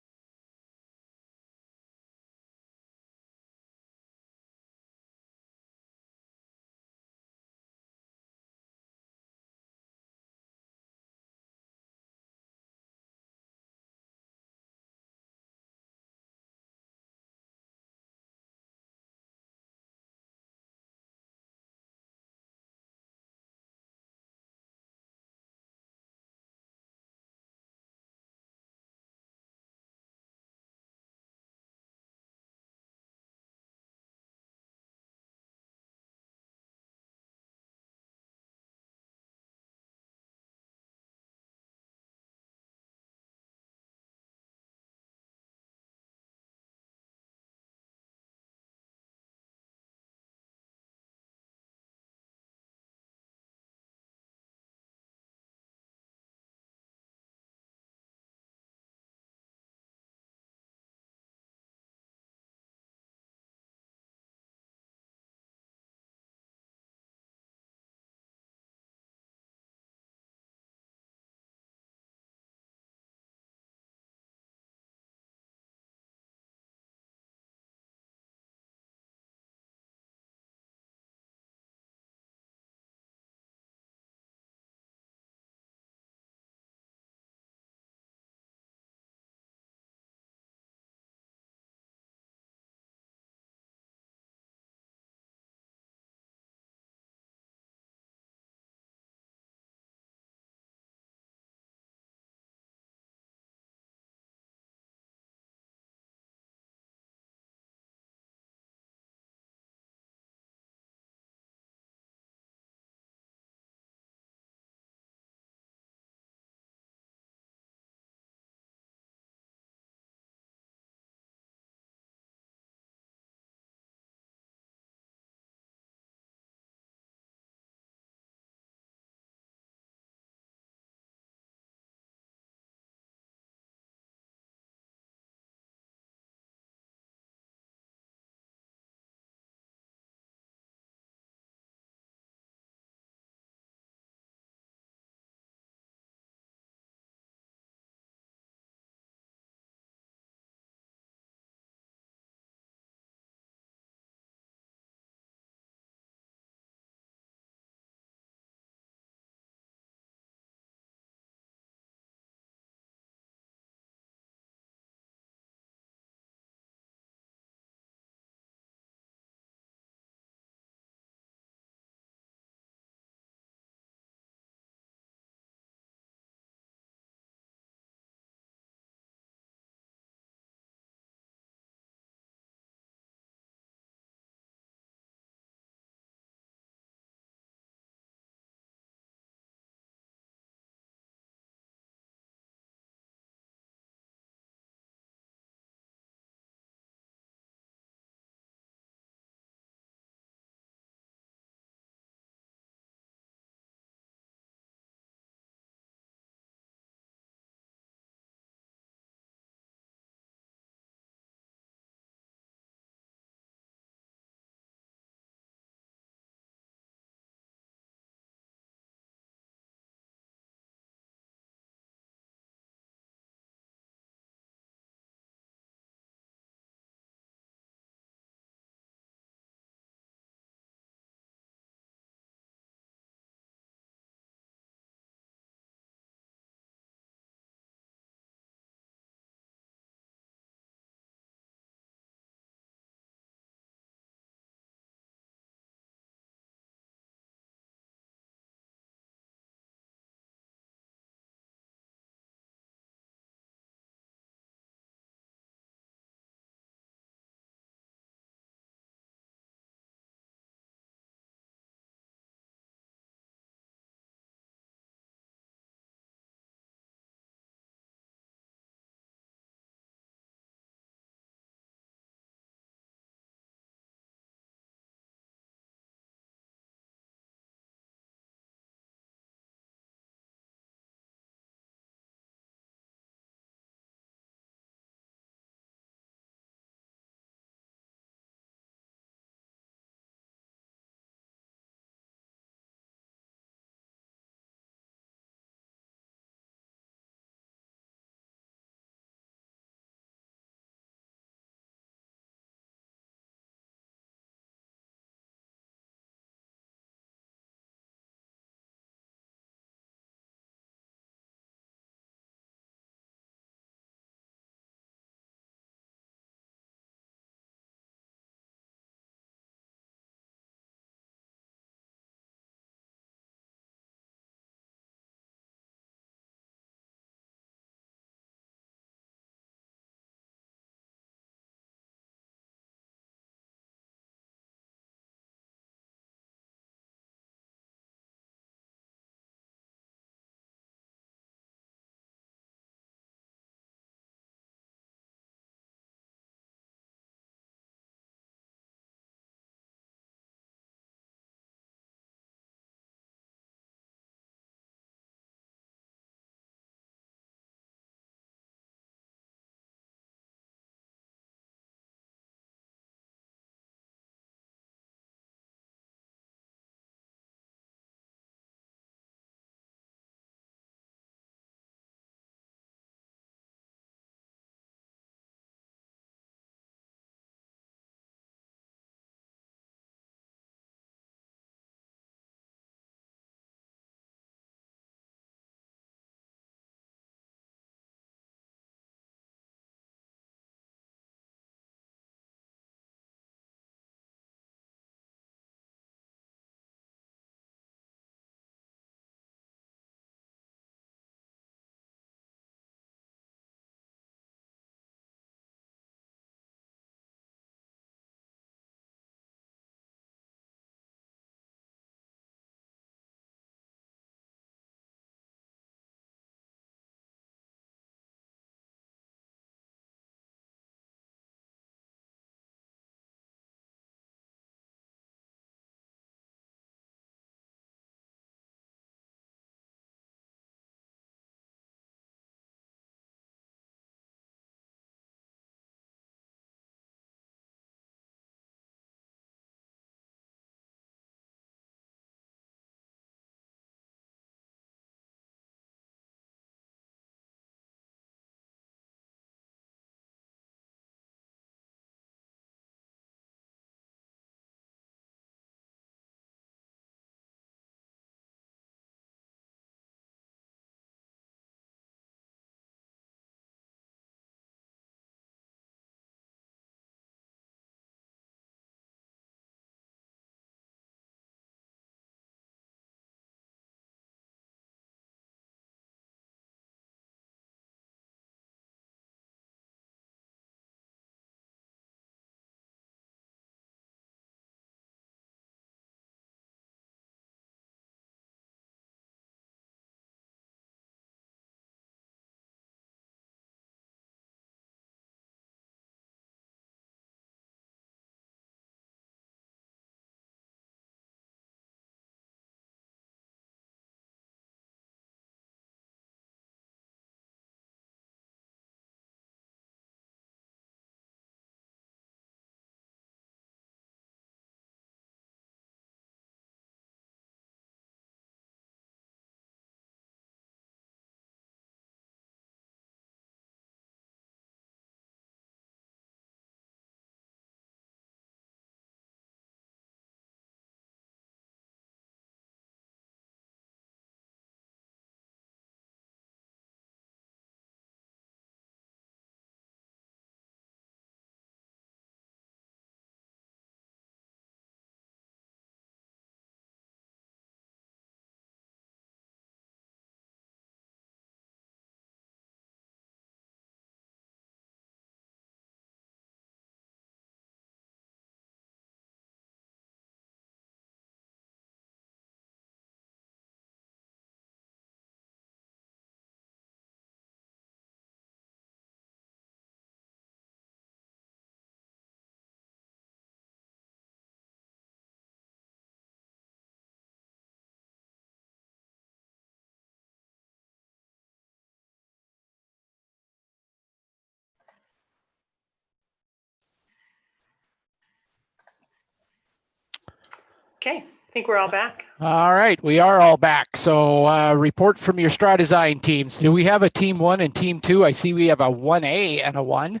Okay, I think we're all back. All right, we are all back. So report from your Straw Design teams. Do we have a team 1 and team 2? I see we have a 1A and a 1.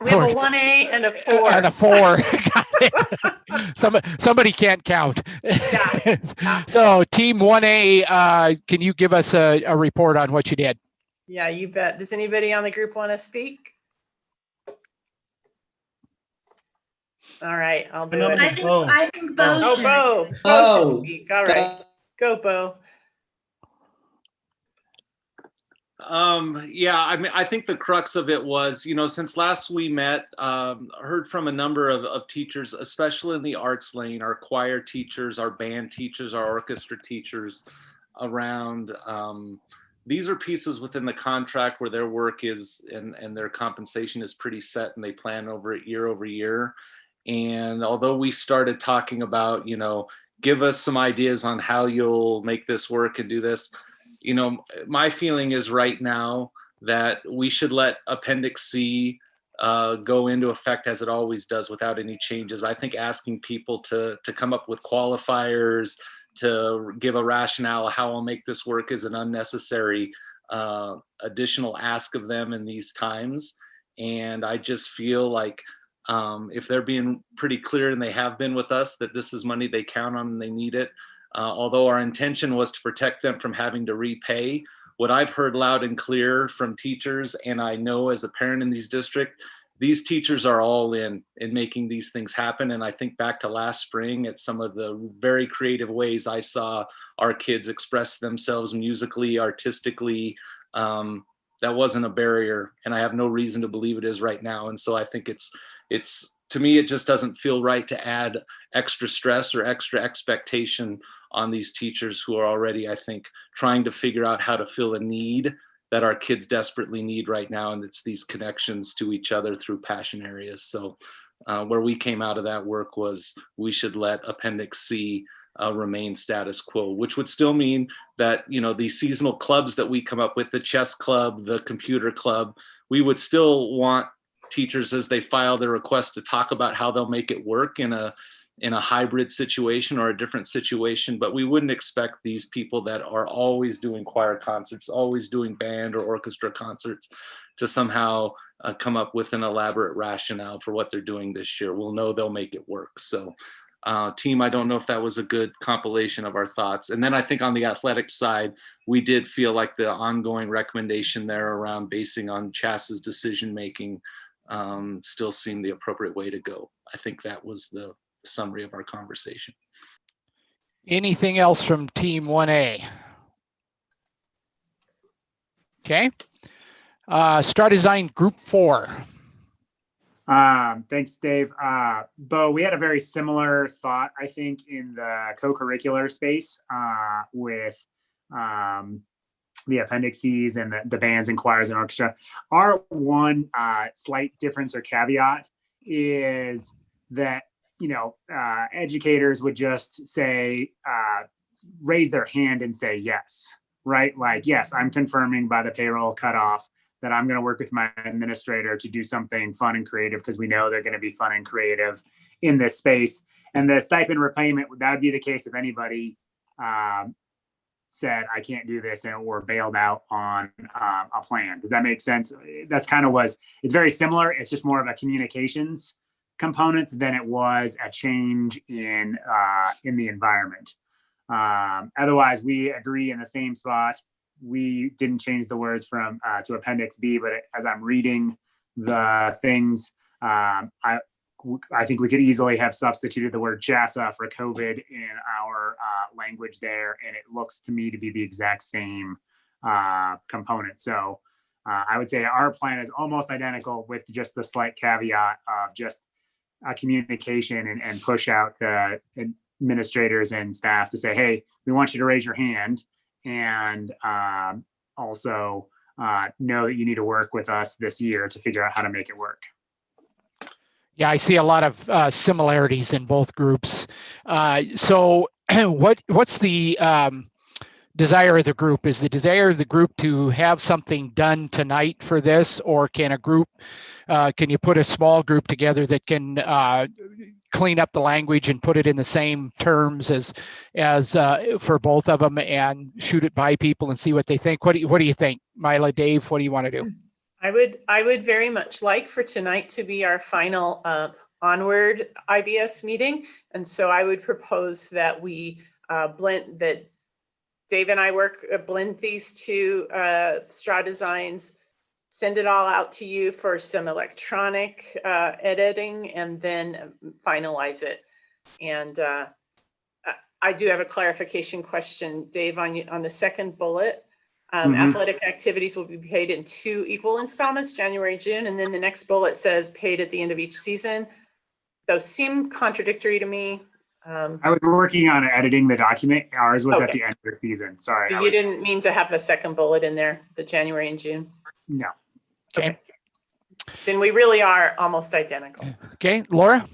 We have a 1A and a 4. And a 4. Got it. Somebody can't count. Yeah. So team 1A, can you give us a report on what you did? Yeah, you bet. Does anybody on the group want to speak? All right, I'll do it. I think Bo Oh, should. Bo should speak. All right, go Bo. Yeah, I mean, I think the crux of it was, since last we met, heard from a number of teachers, especially in the arts lane, our choir teachers, our band teachers, our orchestra teachers around, these are pieces within the contract where their work is and their compensation is pretty set and they plan over it year over year. And although we started talking about, give us some ideas on how you'll make this work and do this, my feeling is right now that we should let Appendix C go into effect as it always does without any changes. I think asking people to come up with qualifiers, to give a rationale how I'll make this work is an unnecessary additional ask of them in these times. And I just feel like if they're being pretty clear, and they have been with us, that this is money they count on and they need it, although our intention was to protect them from having to repay, what I've heard loud and clear from teachers, and I know as a parent in these districts, these teachers are all in making these things happen. And I think back to last spring at some of the very creative ways I saw our kids express themselves musically, artistically. That wasn't a barrier, and I have no reason to believe it is right now. And so I think it's to me, it just doesn't feel right to add extra stress or extra expectation on these teachers who are already, I think, trying to figure out how to fill a need that our kids desperately need right now. And it's these connections to each other through passion areas. So where we came out of that work was we should let Appendix C remain status quo, which would still mean that, these seasonal clubs that we come up with, the chess club, the computer club, we would still want teachers as they file their request to talk about how they'll make it work in a hybrid situation or a different situation, but we wouldn't expect these people that are always doing choir concerts, always doing band or orchestra concerts to somehow come up with an elaborate rationale for what they're doing this year. We'll know they'll make it work. So team, I don't know if that was a good compilation of our thoughts. And then I think on the athletics side, we did feel like the ongoing recommendation there around basing on CHAS's decision-making still seemed the appropriate way to go. I think that was the summary of our conversation. Anything else from team 1A? Okay. Straw Design Group 4. Thanks, Dave. Bo, we had a very similar thought, I think, in the co-curricular space with the appendices and the bands and choirs and orchestra. Our one slight difference or caveat is that, educators would just say, raise their hand and say yes, right? Like, yes, I'm confirming by the payroll cutoff that I'm going to work with my administrator to do something fun and creative because we know they're going to be fun and creative in this space. And the stipend repayment, that would be the case if anybody said, I can't do this or bailed out on a plan. Does that make sense? That's kind of it's very similar. It's just more of a communications component than it was a change in the environment. Otherwise, we agree in the same spot. We didn't change the words from to Appendix B, but as I'm reading the things, I think we could easily have substituted the word CHASA for COVID in our language there, and it looks to me to be the exact same component. So I would say our plan is almost identical with just the slight caveat of just communication and push out to administrators and staff to say, hey, we want you to raise your hand and also know that you need to work with us this year to figure out how to make it work. Yeah, I see a lot of similarities in both groups. So what's the desire of the group? Is the desire of the group to have something done tonight for this, or can a group, can you put a small group together that can clean up the language and put it in the same terms as for both of them and shoot it by people and see what they think. What do you think, Mila, Dave? What do you want to do? I would very much like for tonight to be our final onward IBS meeting. And so I would propose that we blend, that Dave and I blend these two straw designs, send it all out to you for some electronic editing, and then finalize it. And I do have a clarification question, Dave, on the second bullet. Athletic activities will be paid in 2 equal installments, January, June, and then the next bullet says paid at the end of each season. Those seem contradictory to me. I was working on editing the document. Ours was at Okay. the end of the season. Sorry. So you didn't mean to have the second bullet in there, the January and June? No. Okay. Then we really are almost identical. Okay, Laura?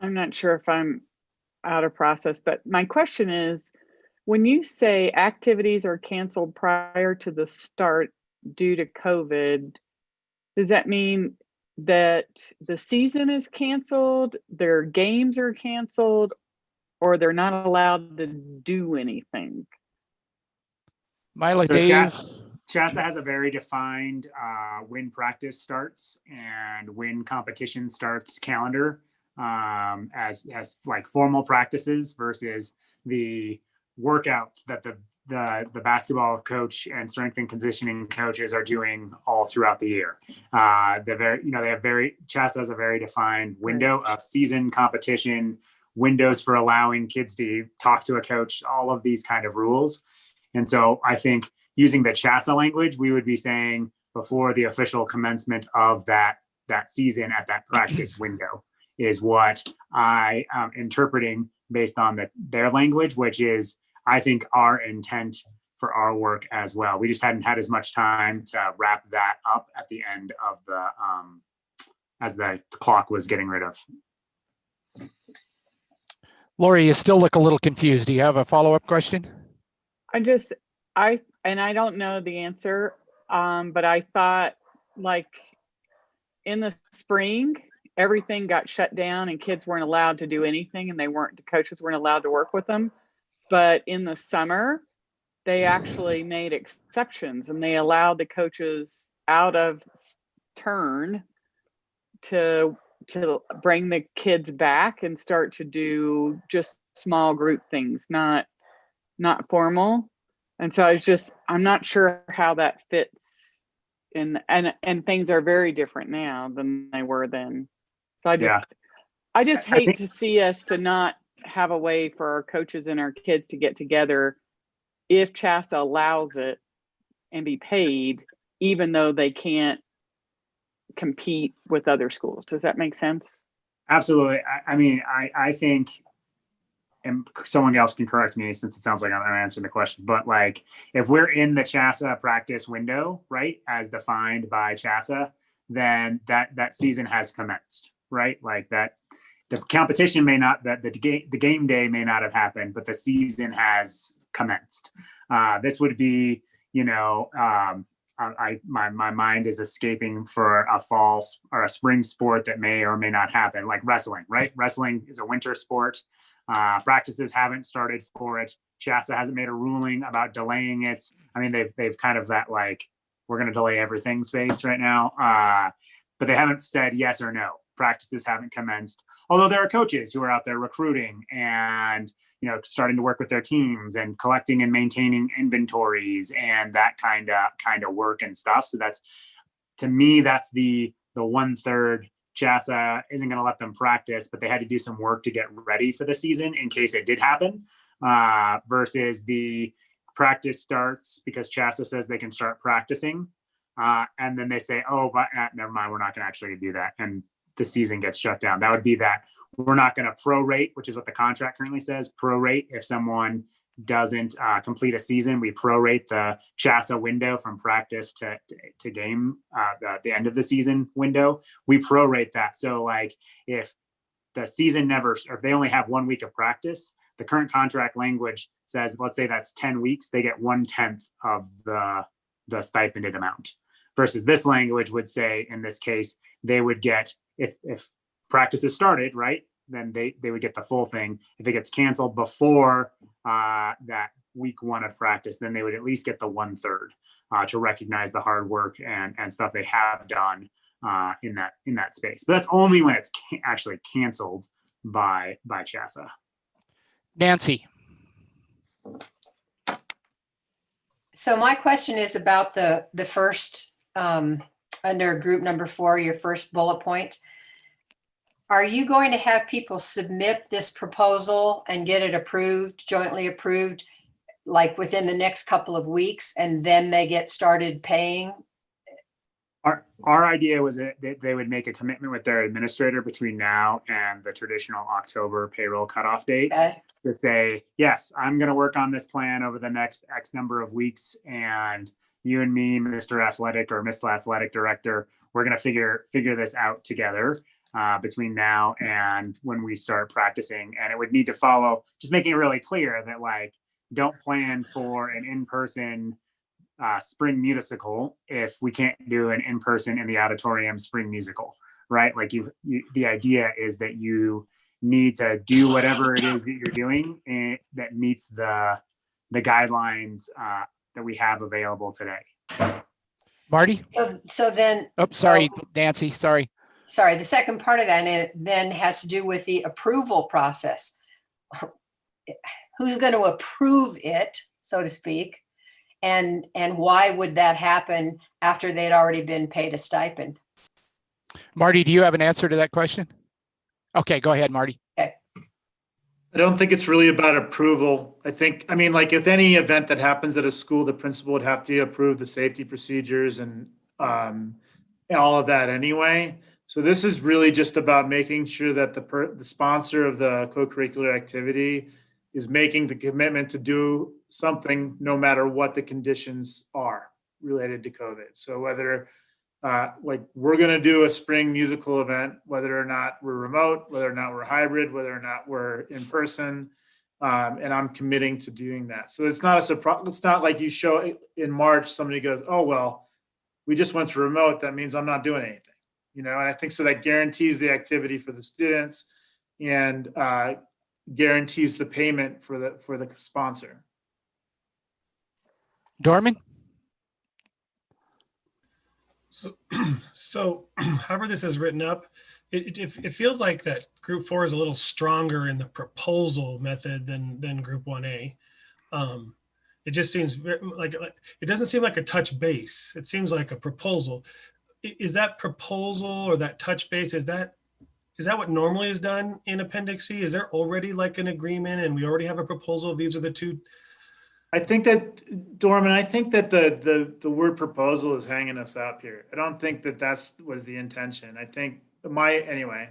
I'm not sure if I'm out of process, but my question is, when you say activities are canceled prior to the start due to COVID, does that mean that the season is canceled, their games are canceled, or they're not allowed to do anything? Mila, So Dave? Shasta has a very defined when practice starts and when competition starts calendar as like formal practices versus the workouts that the basketball coach and strength and conditioning coaches are doing all throughout the year. Shasta has a very defined window of season, competition, windows for allowing kids to talk to a coach, all of these kind of rules. And so I think using the Shasta language, we would be saying before the official commencement of that season at that practice window is what I am interpreting based on their language, which is, I think, our intent for our work as well. We just hadn't had as much time to wrap that up at the end of as the clock was getting rid of. Lori, you still look a little confused. Do you have a follow-up question? I don't know the answer, but I thought, like, in the spring, everything got shut down and kids weren't allowed to do anything, and the coaches weren't allowed to work with them. But in the summer, they actually made exceptions and they allowed the coaches out of turn to bring the kids back and start to do just small group things, not formal. And so I'm not sure how that fits in, and things are very different now than they were then. So I just hate to see us to not have a way for our coaches and our kids to get together if CHASA allows it and be paid, even though they can't compete with other schools. Does that make sense? Absolutely. I think, and someone else can correct me since it sounds like I'm answering the question, but like if we're in the CHASA practice window, right, as defined by CHASA, then that season has commenced, right? Like that, the competition may not, the game day may not have happened, but the season has commenced. This would be, my mind is escaping for a fall or a spring sport that may or may not happen, like wrestling, right? Wrestling is a winter sport. Practices haven't started for it. CHASA hasn't made a ruling about delaying it. I mean, they've kind of that like, we're going to delay everything space right now. But they haven't said yes or no. Practices haven't commenced. Although there are coaches who are out there recruiting and, starting to work with their teams and collecting and maintaining inventories and that kind of work and stuff. So that's, to me, that's the 1/3. CHASA isn't going to let them practice, but they had to do some work to get ready for the season in case it did happen, versus the practice starts because CHASA says they can start practicing. And then they say, oh, but never mind, we're not going to actually do that. And the season gets shut down. That would be that we're not going to prorate, which is what the contract currently says, prorate. If someone doesn't complete a season, we prorate the CHASA window from practice to game, the end of the season window. We prorate that. So like if the season or if they only have 1 week of practice, the current contract language says, let's say that's 10 weeks, they get 1/10 of the stipended amount. versus this language would say, in this case, they would get, if practice is started, right, then they would get the full thing. If it gets canceled before that week 1 of practice, then they would at least get the 1/3 to recognize the hard work and stuff they have done in that space. But that's only when it's actually canceled by CHSA. Nancy. So my question is about the first, under group number 4, your first bullet point. Are you going to have people submit this proposal and get it approved, jointly approved, like within the next couple of weeks, and then they get started paying? Our idea was that they would make a commitment with their administrator between now and the traditional October payroll cutoff date to say, yes, I'm going to work on this plan over the next X number of weeks, and you and me, Mr. Athletic or Miss Athletic Director, we're going to figure this out together between now and when we start practicing. And it would need to follow, just making it really clear that, like, don't plan for an in-person spring musical if we can't do an in-person in the auditorium spring musical, right? Like the idea is that you need to do whatever it is that you're doing that meets the guidelines that we have available today. Marty? So then. Oh, sorry, Nancy, sorry. Sorry, the second part of that then has to do with the approval process. Who's going to approve it, so to speak? And why would that happen after they'd already been paid a stipend? Marty, do you have an answer to that question? Okay, go ahead, Marty. Okay. I don't think it's really about approval. I mean, like if any event that happens at a school, the principal would have to approve the safety procedures and all of that anyway. So this is really just about making sure that the sponsor of the co-curricular activity is making the commitment to do something no matter what the conditions are related to COVID. So whether like we're going to do a spring musical event, whether or not we're remote, whether or not we're hybrid, whether or not we're in person, and I'm committing to doing that. So it's not a surprise. It's not like you show in March, somebody goes, oh, well, we just went to remote. That means I'm not doing anything, and I think so that guarantees the activity for the students and guarantees the payment for the sponsor. Dorman? So however this is written up, it feels like that group 4 is a little stronger in the proposal method than group 1A. It just seems like it doesn't seem like a touch base. It seems like a proposal. Is that proposal or that touch base, is that what normally is done in Appendix C? Is there already like an agreement and we already have a proposal? These are the two. I think that, Dorman, the word proposal is hanging us up here. I don't think that was the intention. I think anyway,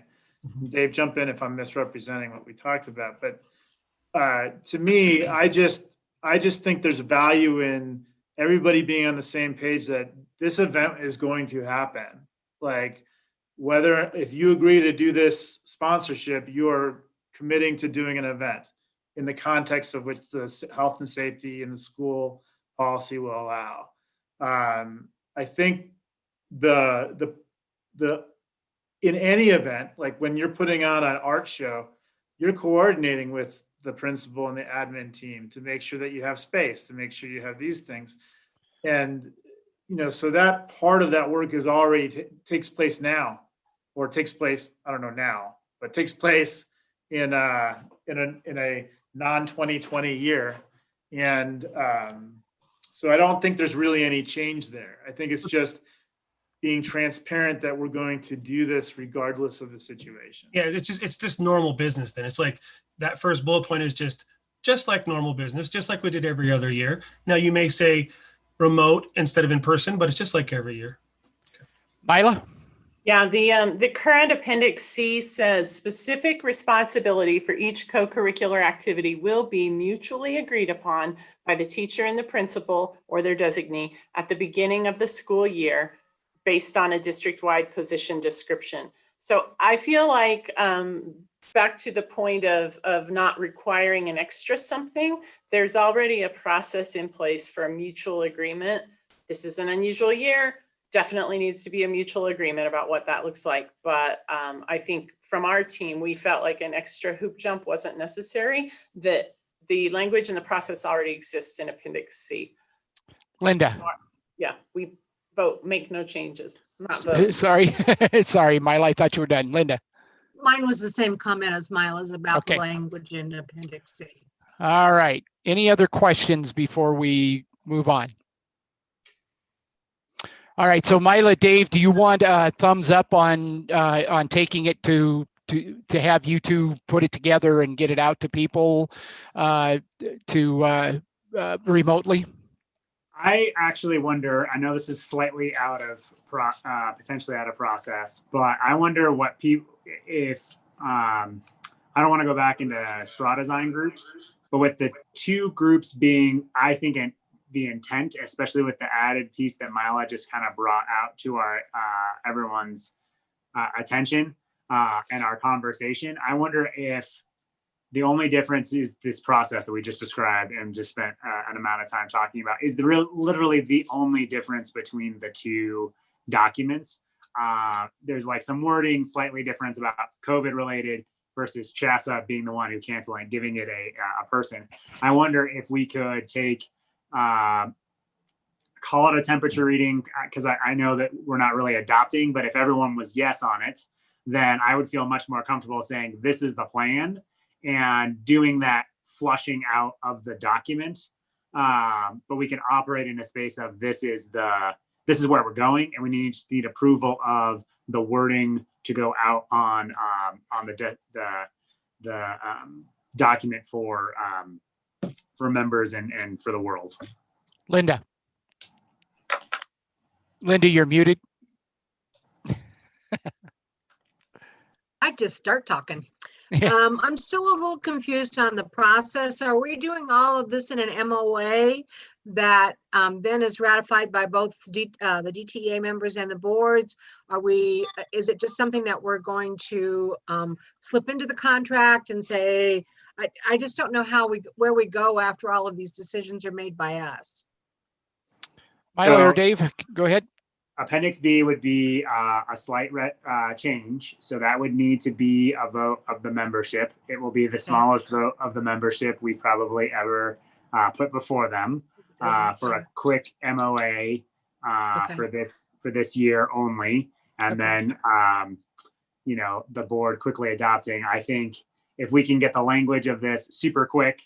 Dave, jump in if I'm misrepresenting what we talked about. But to me, I just think there's value in everybody being on the same page that this event is going to happen. Like, if you agree to do this sponsorship, you are committing to doing an event in the context of which the health and safety and the school policy will allow. I think in any event, like when you're putting on an art show, you're coordinating with the principal and the admin team to make sure that you have space, to make sure you have these things. And, so that part of that work is already takes place now, or takes place, I don't know now, but takes place in a non-2020 year. And so I don't think there's really any change there. I think it's just being transparent that we're going to do this regardless of the situation. Yeah, it's just normal business then. It's like that first bullet point is just like normal business, just like we did every other year. Now you may say remote instead of in person, but it's just like every year. Mila? Yeah, the current Appendix C says specific responsibility for each co-curricular activity will be mutually agreed upon by the teacher and the principal or their designee at the beginning of the school year based on a district-wide position description. So I feel like back to the point of not requiring an extra something, there's already a process in place for a mutual agreement. This is an unusual year. definitely needs to be a mutual agreement about what that looks like. But I think from our team, we felt like an extra hoop jump wasn't necessary, that the language and the process already exists in Appendix C. Linda. Yeah, we vote, make no changes. Not vote. Sorry, sorry, Mila, I thought you were done. Linda. Mine was the same comment as Mila's about the Okay. language in Appendix C. All right. Any other questions before we move on? All right. So Mila, Dave, do you want a thumbs up on taking it to have you two put it together and get it out to people remotely? I actually wonder, I know this is slightly out of, potentially out of process, but I wonder what people, if, I don't want to go back into straw design groups, but with the two groups being, I think, the intent, especially with the added piece that Mila just kind of brought out to our everyone's attention and our conversation, I wonder if the only difference is this process that we just described and just spent an amount of time talking about is literally the only difference between the two documents. There's like some wording slightly difference about COVID related versus CHASA being the one who canceled and giving it a person. I wonder if we could take, call it a temperature reading, because I know that we're not really adopting, but if everyone was yes on it, then I would feel much more comfortable saying this is the plan and doing that flushing out of the document. But we can operate in a space of this is where we're going, and we need approval of the wording to go out on the document for members and for the world. Linda. Linda, you're muted. I'd just start talking. I'm still a little confused on the process. Are we doing all of this in an MOA that then is ratified by both the DTA members and the boards? Is it just something that we're going to slip into the contract and say, I just don't know where we go after all of these decisions are made by us. Mila or Dave, go ahead. Appendix B would be a slight change. So that would need to be a vote of the membership. It will be the smallest vote of the membership we've probably ever put before them for a quick MOA for this year only. And then, the board quickly adopting. I think if we can get the language of this super quick,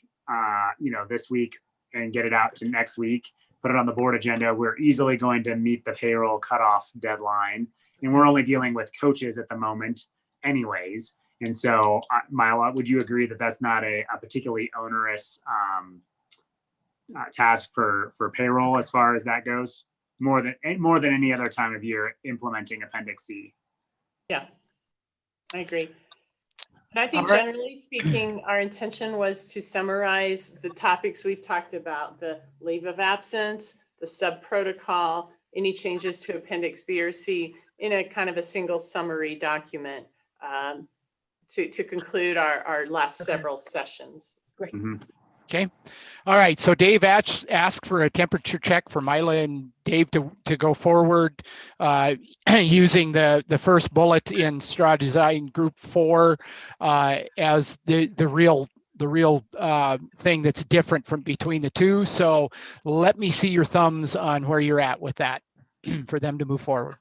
this week and get it out to next week, put it on the board agenda, we're easily going to meet the payroll cutoff deadline. And we're only dealing with coaches at the moment anyways. And so, Mila, would you agree that that's not a particularly onerous task for payroll as far as that goes? More than any other time of year implementing Appendix C. Yeah, I agree. And I think generally speaking, our intention was to summarize the topics we've talked about, the leave of absence, the sub-protocol, any changes to Appendix B or C in a kind of a single summary document to conclude our last several sessions. Great. Okay. All right. So Dave asked for a temperature check for Mila and Dave to go forward using the first bullet in Straw Design Group 4 as the real thing that's different from between the two. So let me see your thumbs on where you're at with that for them to move forward.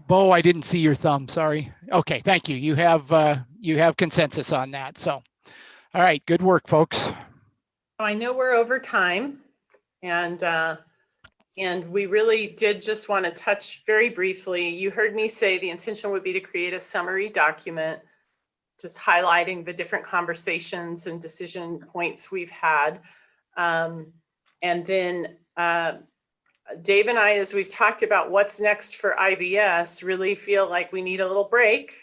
Bo, I didn't see your thumb. Sorry. Okay, thank you. You have consensus on that. So, all right, good work, folks. I know we're over time, and we really did just want to touch very briefly. You heard me say the intention would be to create a summary document, just highlighting the different conversations and decision points we've had, and then. Dave and I, as we've talked about what's next for IBS, really feel like we need a little break.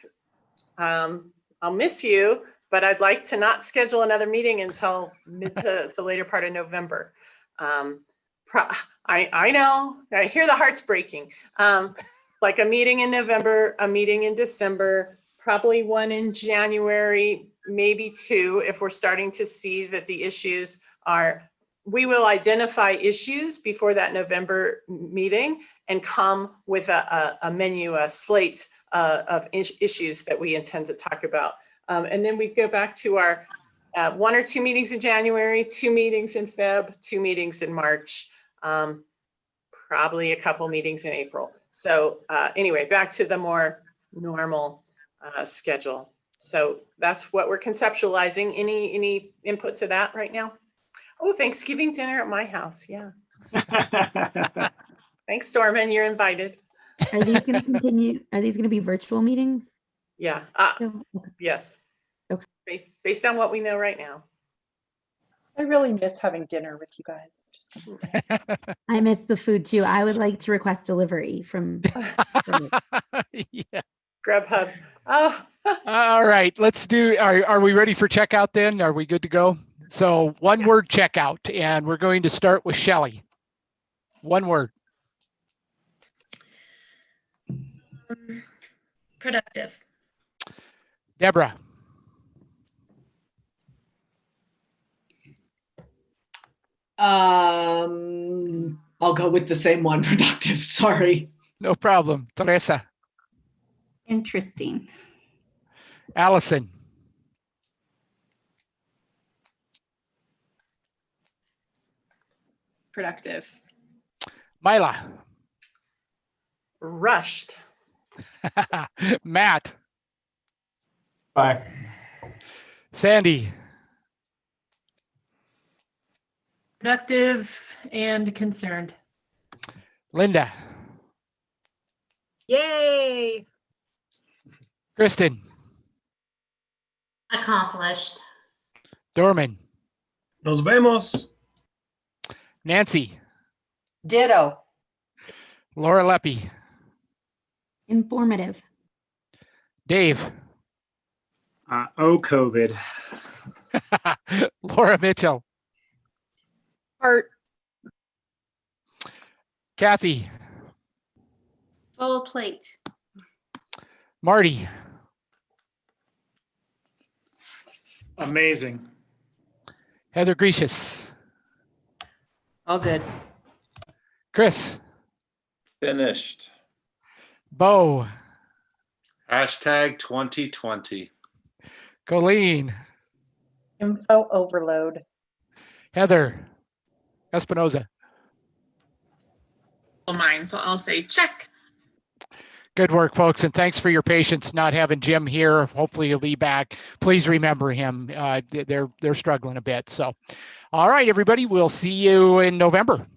I'll miss you, but I'd like to not schedule another meeting until mid to later part of November. I know, I hear the hearts breaking. Like a meeting in November, a meeting in December, probably one in January, maybe 2 if we're starting to see that the issues are, we will identify issues before that November meeting and come with a menu, a slate of issues that we intend to talk about. And then we go back to our 1 or 2 meetings in January, 2 meetings in Feb, 2 meetings in March, probably a couple meetings in April. So anyway, back to the more normal schedule. So that's what we're conceptualizing. Any input to that right now? Oh, Thanksgiving dinner at my house. Yeah. Thanks, Dorman. You're invited. Are these going to continue? Are these going to be virtual meetings? Yeah. Yes. Okay. Based on what we know right now. I really miss having dinner with you guys. I miss the food too. I would like to request delivery from Yeah. Grubhub. Oh. All right, let's do, are we ready for checkout then? Are we good to go? So one word checkout, and we're going to start with Shelley. One word. Productive. Deborah. I'll go with the same one, productive. Sorry. No problem. Teresa. Interesting. Allison. Productive. Mila. Rushed. Matt. Bye. Sandy. Productive and concerned. Linda. Yay! Kristen. Accomplished. Dorman. Nos vemos. Nancy. Ditto. Laura Leppi. Informative. Dave. Oh, COVID. Laura Mitchell. Art. Kathy. Full plate. Marty. Amazing. Heather Grecius. All good. Chris. Finished. Bo. Hashtag 2020. Colleen. Info overload. Heather. Espinoza. Mine, so I'll say check. Good work, folks, and thanks for your patience not having Jim here. Hopefully he'll be back. Please remember him. They're struggling a bit. So, all right, everybody, we'll see you in November.